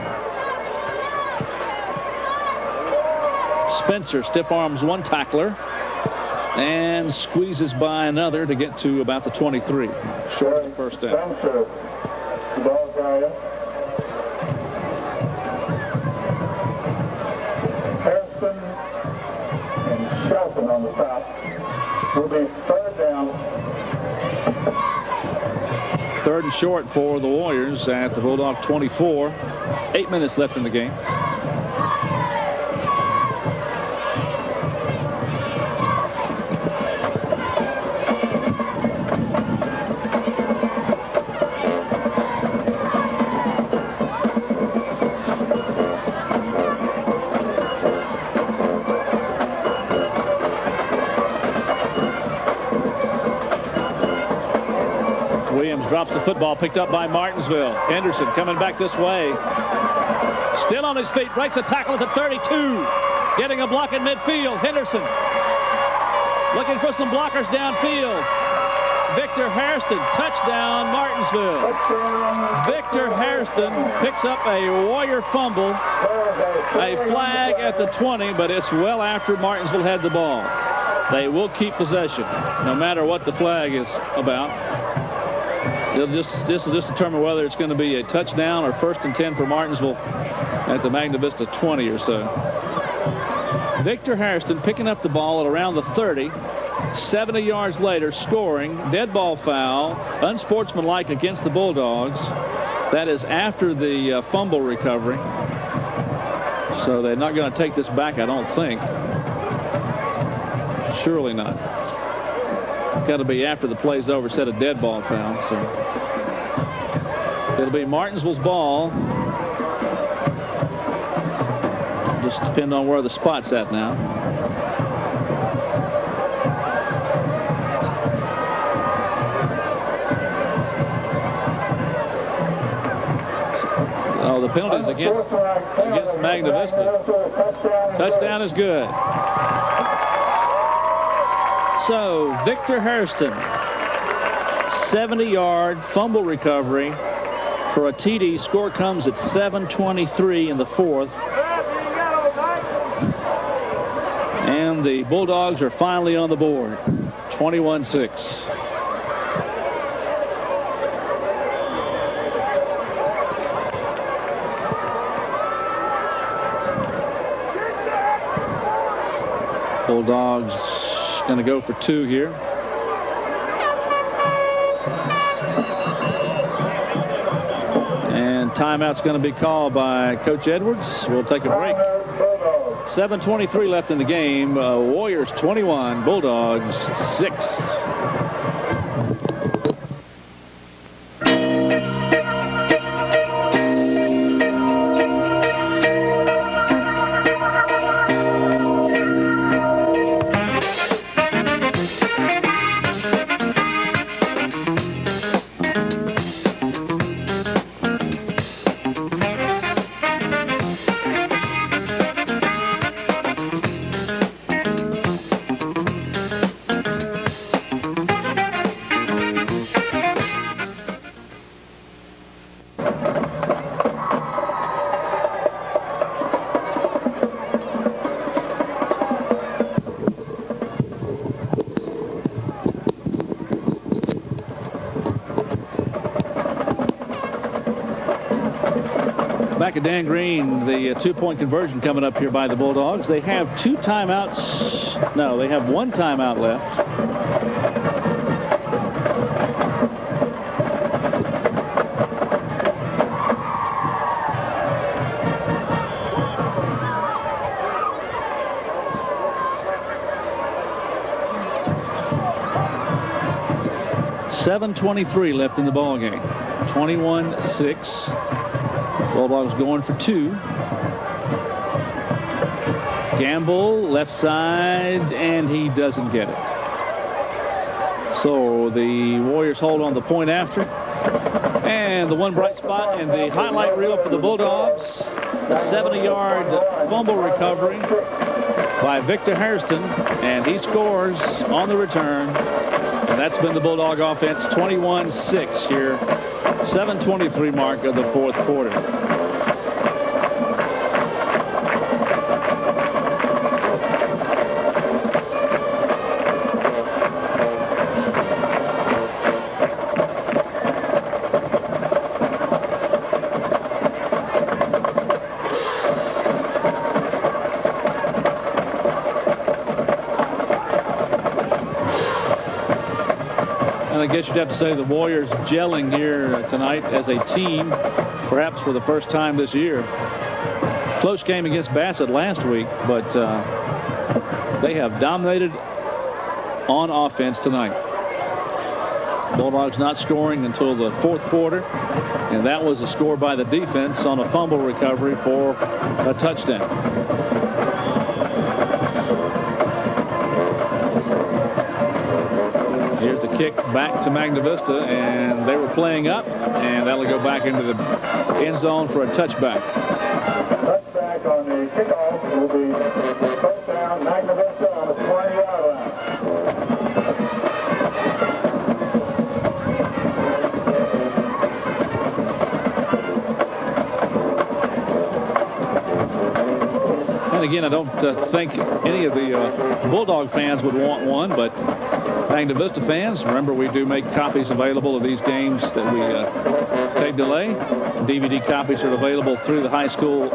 Spencer stiff arms one tackler and squeezes by another to get to about the 23. Short of the first down. Spencer, ball carrier. Harrison and Shelton on the top. Will be 3rd down. 3rd and short for the Warriors at the Bulldog 24. 8 minutes left in the game. Drops the football, picked up by Martinsville. Henderson coming back this way. Still on his feet, breaks a tackle at the 32. Getting a block in midfield. Henderson looking for some blockers downfield. Victor Hairston, touchdown Martinsville. Victor Hairston picks up a Warrior fumble. A flag at the 20, but it's well after Martinsville had the ball. They will keep possession, no matter what the flag is about. This will just determine whether it's going to be a touchdown or 1st and 10 for Martinsville at the Magna Vista 20 or so. Victor Hairston picking up the ball at around the 30. 70 yards later, scoring. Dead ball foul. Unsportsmanlike against the Bulldogs. That is after the fumble recovery. So they're not going to take this back, I don't think. Surely not. Got to be after the play's over, set a dead ball foul. So it'll be Martinsville's ball. Just depend on where the spot's at now. Oh, the penalty's against Magna Vista. Touchdown is good. So, Victor Hairston, 70-yard fumble recovery for a TD. Score comes at 7:23 in the 4th. And the Bulldogs are finally on the board, 21-6. Bulldogs going to go for 2 here. And timeout's going to be called by Coach Edwards. We'll take a break. 7:23 left in the game. Warriors 21, Bulldogs 6. Back at Dan Green, the 2-point conversion coming up here by the Bulldogs. They have 2 timeouts. No, they have 1 timeout left. 7:23 left in the ball game. 21-6. Bulldogs going for 2. Gamble, left side, and he doesn't get it. So the Warriors hold on the point after. And the one bright spot in the highlight reel for the Bulldogs, a 70-yard fumble recovery by Victor Hairston, and he scores on the return. And that's been the Bulldog offense, 21-6 here, 7:23 mark of the fourth quarter. I guess you'd have to say the Warriors gelling here tonight as a team, perhaps for the first time this year. Close game against Bassett last week, but they have dominated on offense tonight. Bulldogs not scoring until the fourth quarter, and that was a score by the defense on a fumble recovery for a touchdown. Here's the kick back to Magna Vista, and they were playing up, and that'll go back into the end zone for a touchback. Touchback on the kickoff will be first down, Magna Vista on the 20-yard line. And again, I don't think any of the Bulldog fans would want one, but Magna Vista fans, remember we do make copies available of these games that we tape delay. DVD copies are available through the high school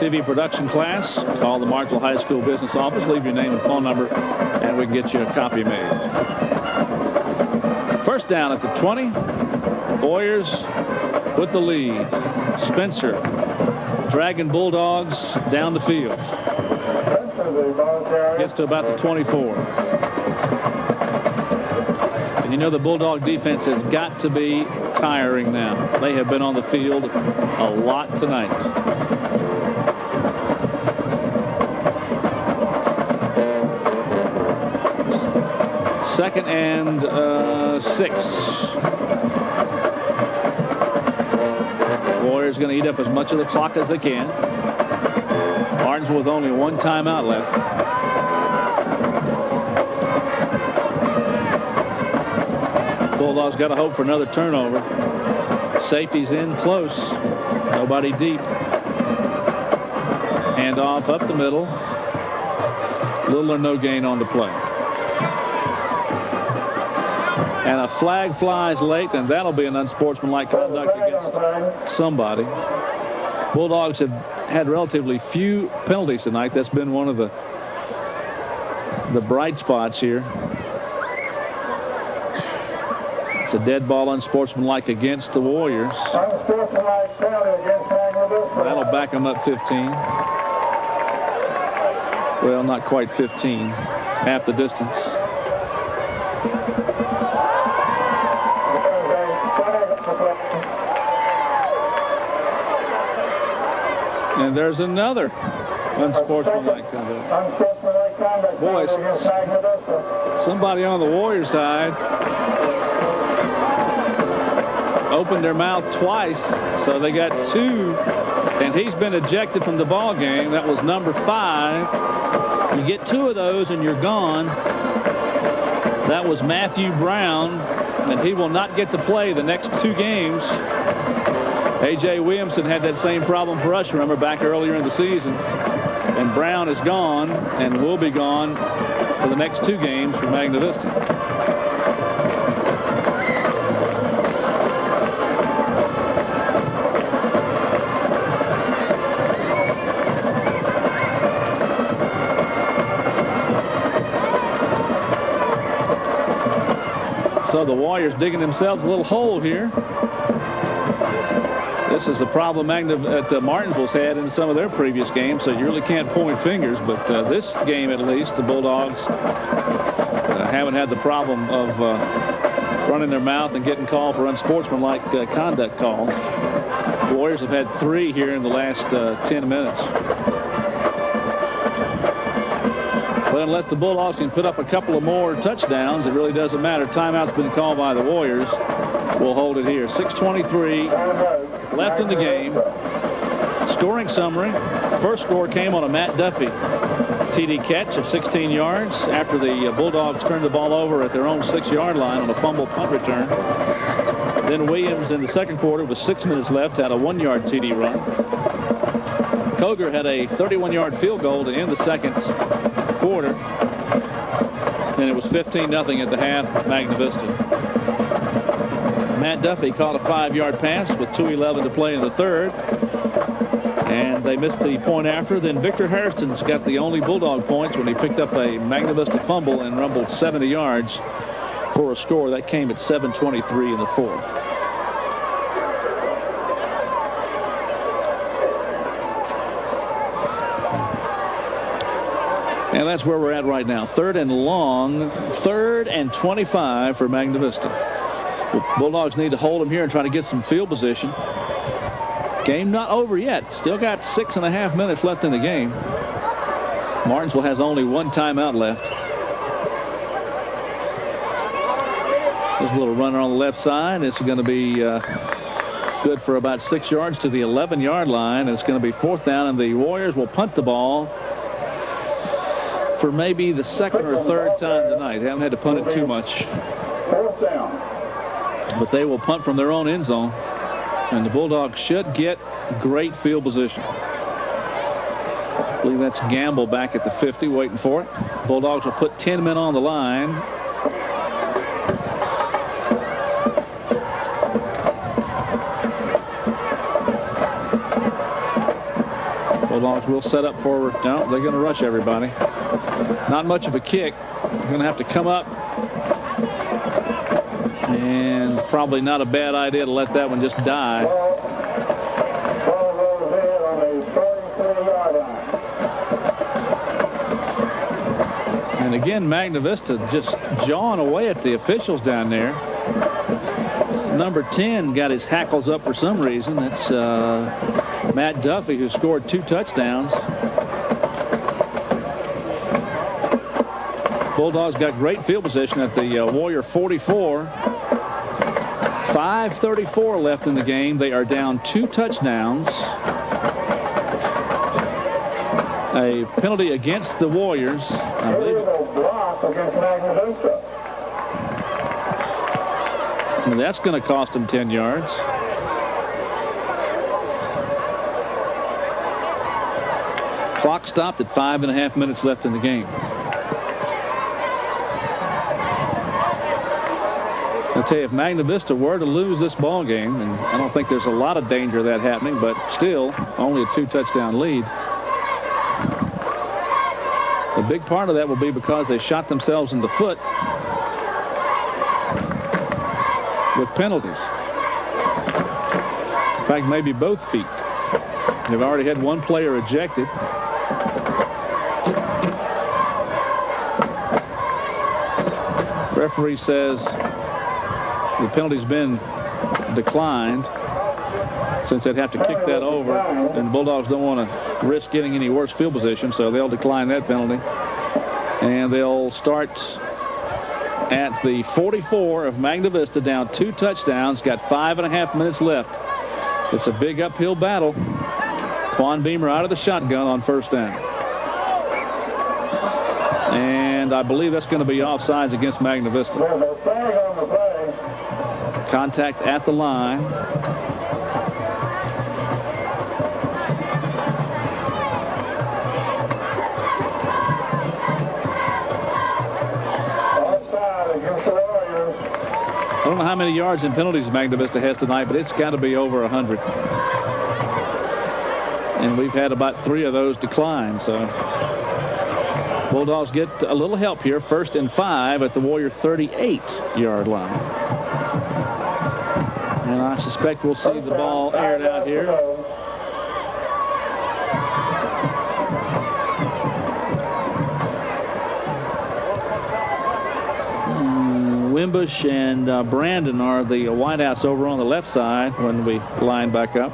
TV production class. Call the Martinsville High School business office, leave your name and phone number, and we can get you a copy made. First down at the 20. Warriors with the lead. Spencer dragging Bulldogs down the field. Gets to about the 24. You know the Bulldog defense has got to be tiring now. They have been on the field a lot tonight. Second and 6. Warriors going to eat up as much of the clock as they can. Martinsville with only one timeout left. Bulldogs got to hope for another turnover. Safety's in close. Nobody deep. Hand off up the middle. Little or no gain on the play. And a flag flies late, and that'll be an unsportsmanlike conduct against somebody. Bulldogs have had relatively few penalties tonight. That's been one of the bright spots here. It's a dead ball, unsportsmanlike against the Warriors. Unsportsmanlike penalty against Magna Vista. That'll back them up 15. Well, not quite 15. Half the distance. And there's another unsportsmanlike conduct. Unsportsmanlike conduct. Boys, against Magna Vista. somebody on the Warriors side opened their mouth twice, so they got 2, and he's been ejected from the ball game. That was number 5. You get 2 of those and you're gone. That was Matthew Brown, and he will not get to play the next 2 games. A.J. Williamson had that same problem for us, remember, back earlier in the season. And Brown is gone and will be gone for the next 2 games for Magna Vista. So the Warriors digging themselves a little hole here. This is a problem Martinsville's had in some of their previous games, so you really can't point fingers. But this game, at least, the Bulldogs haven't had the problem of running their mouth and getting called for unsportsmanlike conduct calls. The Warriors have had 3 here in the last 10 minutes. But unless the Bulldogs can put up a couple of more touchdowns, it really doesn't matter. Timeout's been called by the Warriors. We'll hold it here. 6:23 left in the game. Scoring summary. First score came on a Matt Duffy TD catch of 16 yards after the Bulldogs turned the ball over at their own 6-yard line on a fumble punt return. Then Williams in the second quarter with 6 minutes left had a 1-yard TD run. Koger had a 31-yard field goal to end the second quarter. And it was 15-0 at the half, Magna Vista. Matt Duffy caught a 5-yard pass with 2:11 to play in the third. And they missed the point after. Then Victor Harrison's got the only Bulldog points when he picked up a Magna Vista fumble and rumbled 70 yards for a score. That came at 7:23 in the fourth. And that's where we're at right now. 3rd and long, 3rd and 25 for Magna Vista. The Bulldogs need to hold them here and try to get some field position. Game not over yet. Still got 6.5 minutes left in the game. Martinsville has only 1 timeout left. There's a little runner on the left side. It's going to be good for about 6 yards to the 11-yard line. It's going to be 4th down, and the Warriors will punt the ball for maybe the 2nd or 3rd time tonight. They haven't had to punt it too much. 4th down. But they will punt from their own end zone. And the Bulldogs should get great field position. I believe that's Gamble back at the 50 waiting for it. Bulldogs will put 10 men on the line. Bulldogs will set up for, no, they're going to rush everybody. Not much of a kick. They're going to have to come up. And probably not a bad idea to let that one just die. And again, Magna Vista just jawing away at the officials down there. Number 10 got his hackles up for some reason. That's Matt Duffy, who scored 2 touchdowns. Bulldogs got great field position at the Warrior 44. 5:34 left in the game. They are down 2 touchdowns. A penalty against the Warriors. I believe. Block against Magna Vista. And that's going to cost them 10 yards. Clock stopped at 5.5 minutes left in the game. I'll tell you, if Magna Vista were to lose this ball game, and I don't think there's a lot of danger of that happening, but still only a 2-touchdown lead. The big part of that will be because they shot themselves in the foot with penalties. In fact, maybe both feet. They've already had 1 player ejected. Referee says the penalty's been declined since they'd have to kick that over, and the Bulldogs don't want to risk getting any worse field position, so they'll decline that penalty. And they'll start at the 44 of Magna Vista, down 2 touchdowns, got 5.5 minutes left. It's a big uphill battle. Quan Beamer out of the shotgun on 1st down. And I believe that's going to be offsides against Magna Vista. Contact at the line. I don't know how many yards and penalties Magna Vista has tonight, but it's got to be over 100. And we've had about 3 of those decline, so Bulldogs get a little help here. 1st and 5 at the Warrior 38-yard line. And I suspect we'll see the ball aired out here. Wimbush and Brandon are the wideouts over on the left side when we line back up.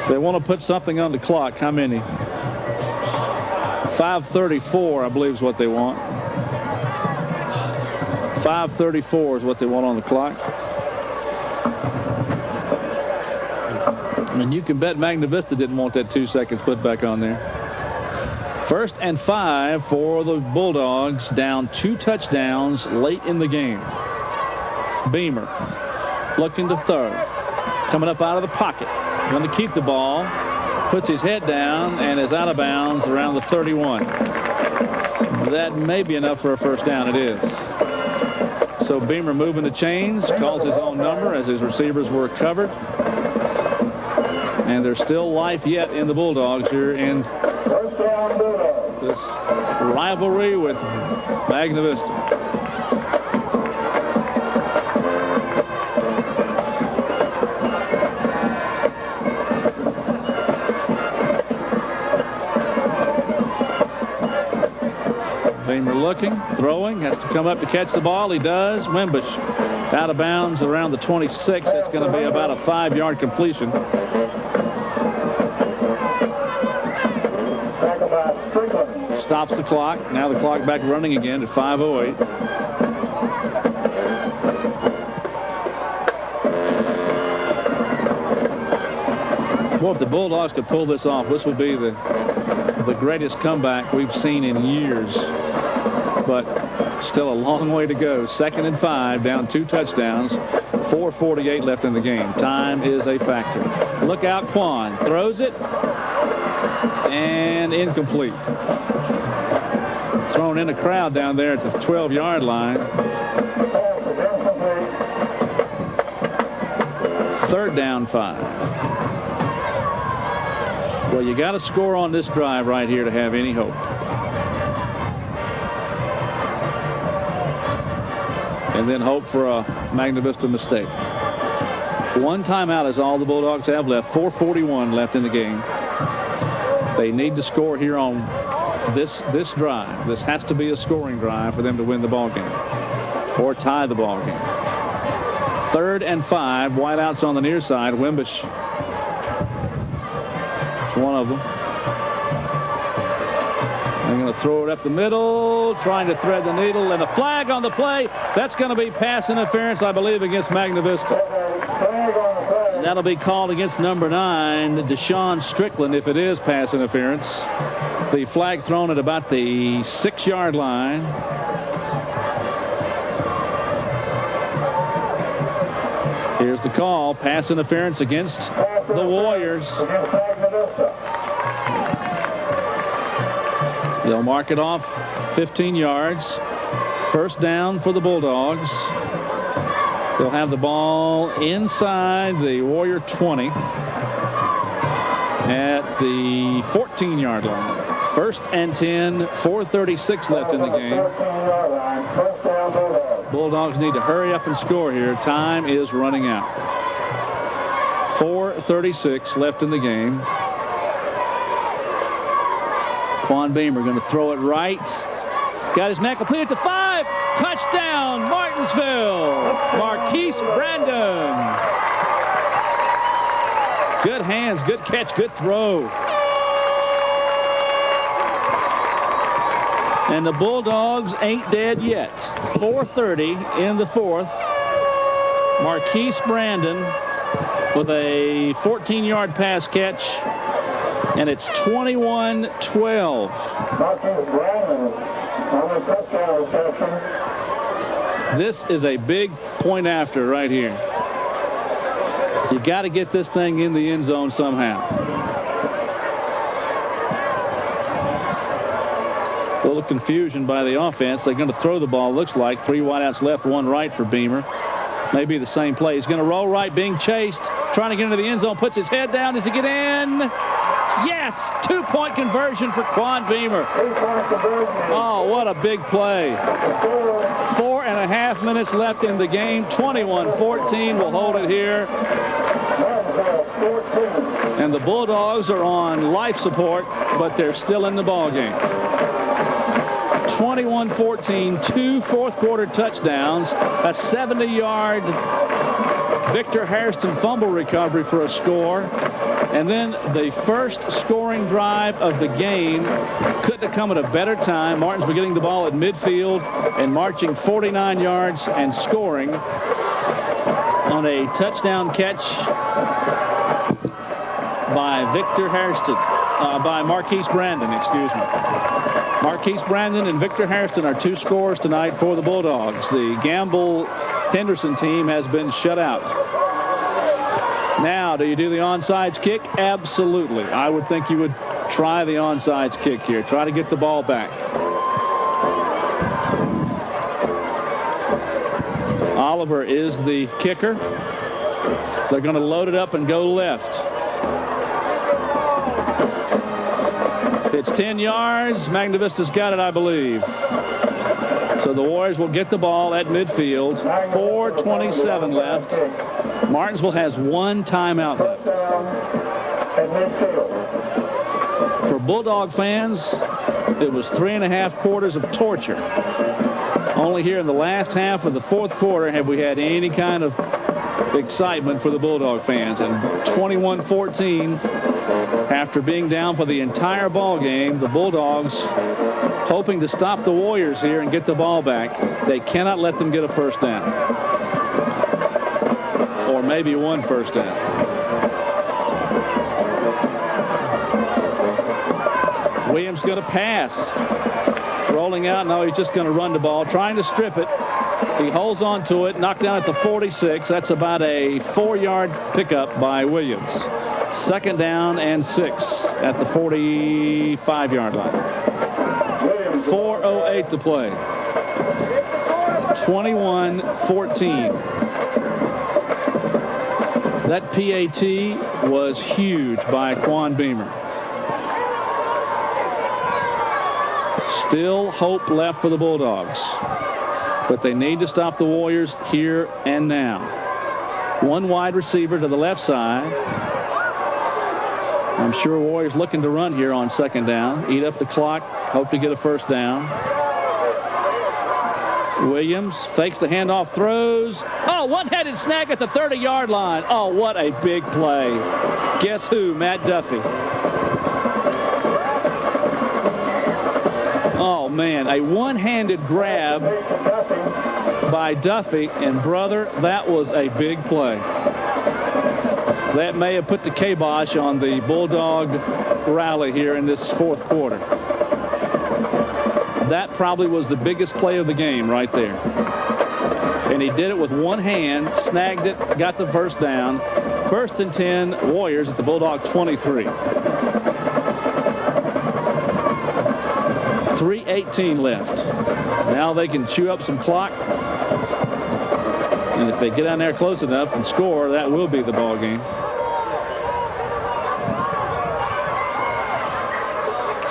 They want to put something on the clock. How many? 5:34, I believe, is what they want. 5:34 is what they want on the clock. And you can bet Magna Vista didn't want that 2 seconds put back on there. 1st and 5 for the Bulldogs, down 2 touchdowns late in the game. Beamer looking to throw. Coming up out of the pocket. Going to keep the ball. Puts his head down and is out of bounds around the 31. That may be enough for a first down. It is. So Beamer moving the chains, calls his own number as his receivers were covered. And there's still life yet in the Bulldogs here in this rivalry with Magna Vista. Beamer looking, throwing, has to come up to catch the ball. He does. Wimbush out of bounds around the 26. It's going to be about a 5-yard completion. Stops the clock. Now the clock back running again at 5:08. Well, if the Bulldogs could pull this off, this would be the greatest comeback we've seen in years. But still a long way to go. 2nd and 5, down 2 touchdowns. 4:48 left in the game. Time is a factor. Look out, Quan throws it and incomplete. Thrown in a crowd down there at the 12-yard line. 3rd down 5. Well, you got to score on this drive right here to have any hope. And then hope for a Magna Vista mistake. 1 timeout is all the Bulldogs have left. 4:41 left in the game. They need to score here on this drive. This has to be a scoring drive for them to win the ball game or tie the ball game. 3rd and 5, wideouts on the near side. Wimbush, one of them. They're going to throw it up the middle, trying to thread the needle, and a flag on the play. That's going to be pass interference, I believe, against Magna Vista. That'll be called against number 9, Deshaun Strickland, if it is pass interference. The flag thrown at about the 6-yard line. Here's the call. Pass interference against the Warriors. They'll mark it off 15 yards. 1st down for the Bulldogs. They'll have the ball inside the Warrior 20 at the 14-yard line. 1st and 10, 4:36 left in the game. Bulldogs need to hurry up and score here. Time is running out. 4:36 left in the game. Quan Beamer going to throw it right. Got his man completed to 5. Touchdown, Martinsville. Marquise Brandon. Good hands, good catch, good throw. And the Bulldogs ain't dead yet. 4:30 in the 4th. Marquise Brandon with a 14-yard pass catch. And it's 21-12. This is a big point after right here. You got to get this thing in the end zone somehow. A little confusion by the offense. They're going to throw the ball, looks like. 3 wideouts left, 1 right for Beamer. Maybe the same play. He's going to roll right, being chased. Trying to get into the end zone, puts his head down. Does he get in? Yes! 2-point conversion for Quan Beamer. Oh, what a big play. 4.5 minutes left in the game. 21-14 will hold it here. And the Bulldogs are on life support, but they're still in the ball game. 21-14, 2 fourth-quarter touchdowns, a 70-yard Victor Hairston fumble recovery for a score, and then the first scoring drive of the game. Couldn't have come at a better time. Martinsville getting the ball at midfield and marching 49 yards and scoring on a touchdown catch by Victor Hairston, by Marquise Brandon, excuse me. Marquise Brandon and Victor Hairston are 2 scores tonight for the Bulldogs. The Gamble Henderson team has been shut out. Now, do you do the onside kick? Absolutely. I would think you would try the onside kick here. Try to get the ball back. Oliver is the kicker. They're going to load it up and go left. It's 10 yards. Magna Vista's got it, I believe. So the Warriors will get the ball at midfield. 4:27 left. Martinsville has 1 timeout left. For Bulldog fans, it was 3.5 quarters of torture. Only here in the last half of the fourth quarter have we had any kind of excitement for the Bulldog fans. And 21-14, after being down for the entire ball game, the Bulldogs hoping to stop the Warriors here and get the ball back. They cannot let them get a first down. Or maybe 1 first down. Williams going to pass. Rolling out. No, he's just going to run the ball. Trying to strip it. He holds on to it. Knocked down at the 46. That's about a 4-yard pickup by Williams. 2nd down and 6 at the 45-yard line. 4:08 to play. 21-14. That PAT was huge by Quan Beamer. Still hope left for the Bulldogs, but they need to stop the Warriors here and now. 1 wide receiver to the left side. I'm sure Warriors looking to run here on 2nd down. Eat up the clock. Hope to get a first down. Williams fakes the handoff, throws. Oh, one-handed snag at the 30-yard line. Oh, what a big play. Guess who? Matt Duffy. Oh, man, a one-handed grab by Duffy, and brother, that was a big play. That may have put the kibosh on the Bulldog rally here in this fourth quarter. That probably was the biggest play of the game right there. And he did it with one hand, snagged it, got the first down. 1st and 10, Warriors at the Bulldog 23. 3:18 left. Now they can chew up some clock. And if they get down there close enough and score, that will be the ball game.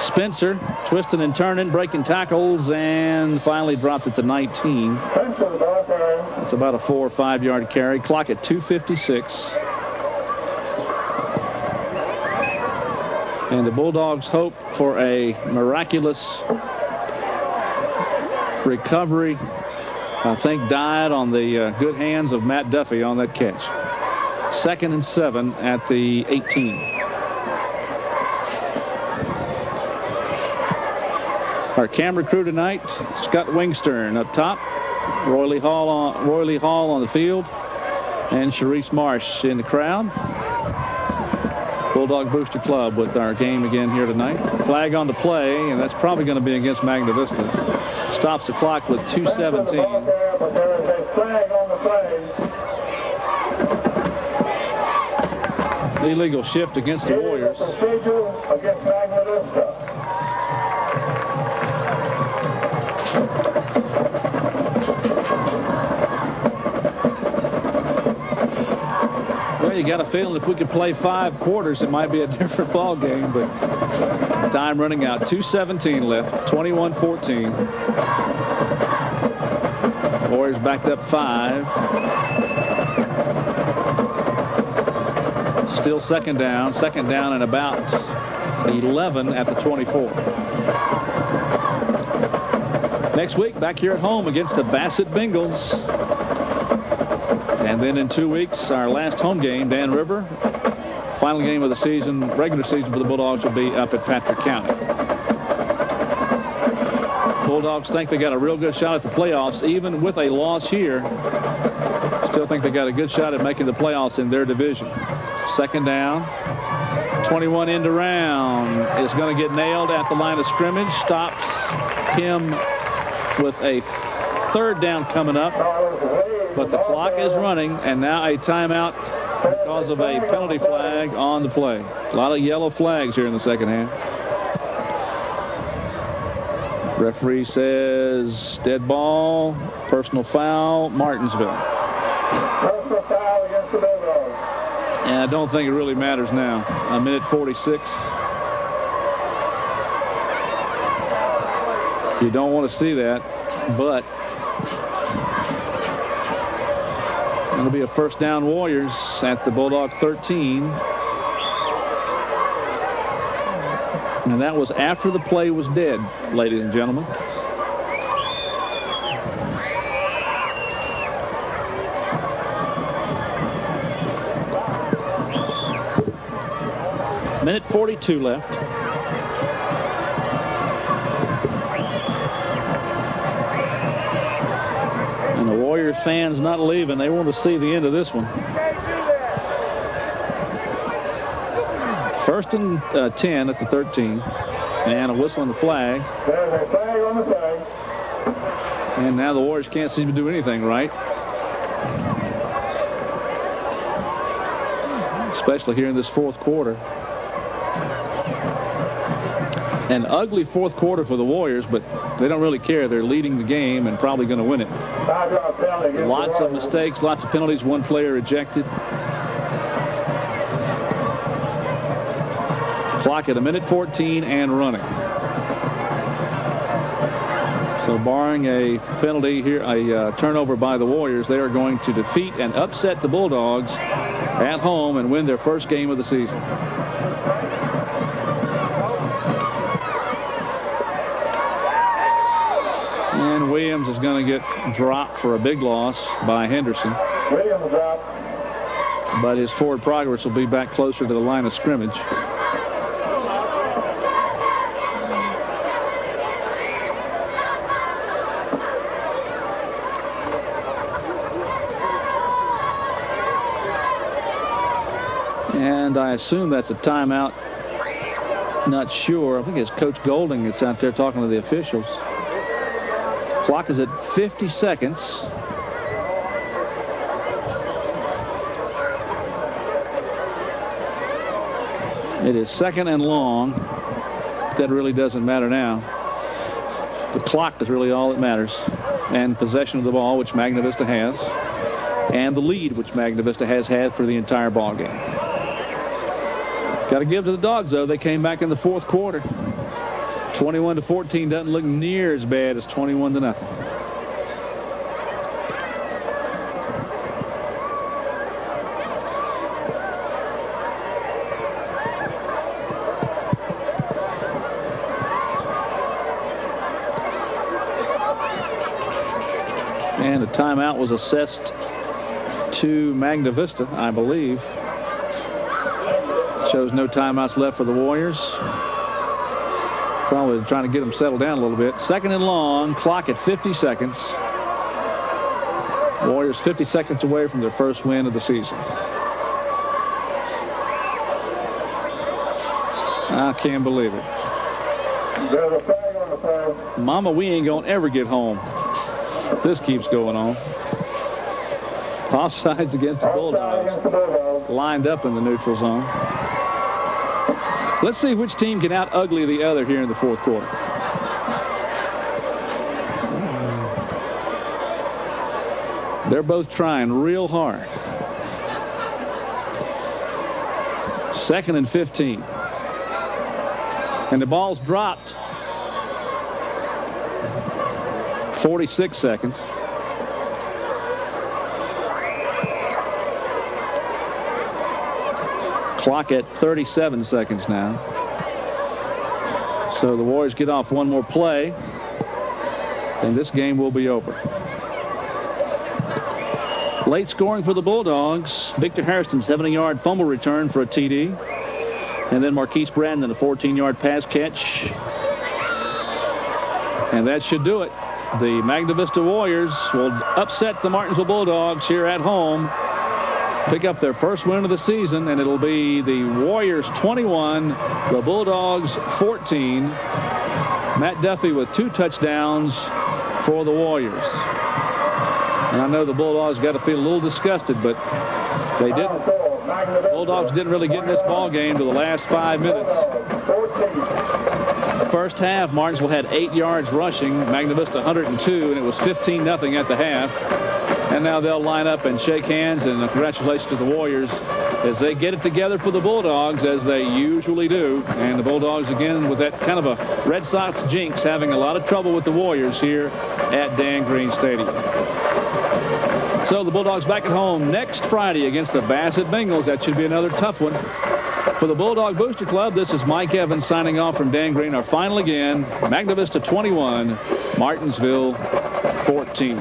Spencer twisting and turning, breaking tackles, and finally dropped it to 19. It's about a 4 or 5 yard carry. Clock at 2:56. And the Bulldogs hope for a miraculous recovery. I think died on the good hands of Matt Duffy on that catch. 2nd and 7 at the 18. Our camera crew tonight, Scott Wingstern up top, Roy Lee Hall on the field, and Sharice Marsh in the crowd. Bulldog Booster Club with our game again here tonight. Flag on the play, and that's probably going to be against Magna Vista. Stops the clock with 2:17. Illegal shift against the Warriors. Against Magna Vista. Well, you got a feeling if we could play 5 quarters, it might be a different ball game, but time running out. 2:17 left, 21-14. Warriors backed up 5. Still 2nd down. 2nd down and about 11 at the 24. Next week, back here at home against the Bassett Bengals. And then in 2 weeks, our last home game, Dan River. Final game of the season, regular season for the Bulldogs, will be up at Patrick County. Bulldogs think they got a real good shot at the playoffs, even with a loss here. Still think they got a good shot at making the playoffs in their division. Second down. 21 end around is going to get nailed at the line of scrimmage. Stops him with a third down coming up. But the clock is running, and now a timeout because of a penalty flag on the play. A lot of yellow flags here in the second half. Referee says dead ball, personal foul, Martinsville. Personal foul against the Bulldogs. And I don't think it really matters now. A minute 46. You don't want to see that, but it'll be a first down Warriors at the Bulldog 13. And that was after the play was dead, ladies and gentlemen. Minute 42 left. And the Warriors fans not leaving. They want to see the end of this one. First and 10 at the 13. And a whistle on the flag. There's a flag on the flag. And now the Warriors can't seem to do anything right. Especially here in this fourth quarter. An ugly fourth quarter for the Warriors, but they don't really care. They're leading the game and probably going to win it. Lots of mistakes, lots of penalties, one player ejected. Clock at a minute 14 and running. So barring a penalty here, a turnover by the Warriors, they are going to defeat and upset the Bulldogs at home and win their first game of the season. And Williams is going to get dropped for a big loss by Henderson. Williams dropped. But his forward progress will be back closer to the line of scrimmage. And I assume that's a timeout. Not sure. I think it's Coach Golding that's out there talking to the officials. Clock is at 50 seconds. It is second and long. That really doesn't matter now. The clock is really all that matters. And possession of the ball, which Magna Vista has. And the lead, which Magna Vista has had for the entire ball game. Got to give to the Dogs, though. They came back in the fourth quarter. 21-14 doesn't look near as bad as 21-0. And a timeout was assessed to Magna Vista, I believe. Shows no timeouts left for the Warriors. Probably trying to get them settled down a little bit. Second and long, clock at 50 seconds. Warriors 50 seconds away from their first win of the season. I can't believe it. There's a flag on the flag. Mama, we ain't going to ever get home. This keeps going on. Offsides against the Bulldogs. Lined up in the neutral zone. Let's see which team can out-ugly the other here in the fourth quarter. They're both trying real hard. Second and 15. And the ball's dropped. 46 seconds. Clock at 37 seconds now. So the Warriors get off one more play. and this game will be over. Late scoring for the Bulldogs. Victor Harrison, 70-yard fumble return for a TD. And then Marquise Brandon, a 14-yard pass catch. And that should do it. The Magna Vista Warriors will upset the Martinsville Bulldogs here at home, pick up their first win of the season, and it'll be the Warriors 21, the Bulldogs 14. Matt Duffy with 2 touchdowns for the Warriors. And I know the Bulldogs got to feel a little disgusted, but they didn't. The Bulldogs didn't really get in this ball game to the last 5 minutes. The first half, Martinsville had 8 yards rushing, Magna Vista 102, and it was 15-0 at the half. And now they'll line up and shake hands, and congratulations to the Warriors as they get it together for the Bulldogs, as they usually do. And the Bulldogs, again, with that kind of a Red Sox jinx, having a lot of trouble with the Warriors here at Dan Green Stadium. So the Bulldogs back at home next Friday against the Bassett Bengals. That should be another tough one. For the Bulldog Booster Club, this is Mike Evans signing off from Dan Green. Our final again, Magna Vista 21, Martinsville 14.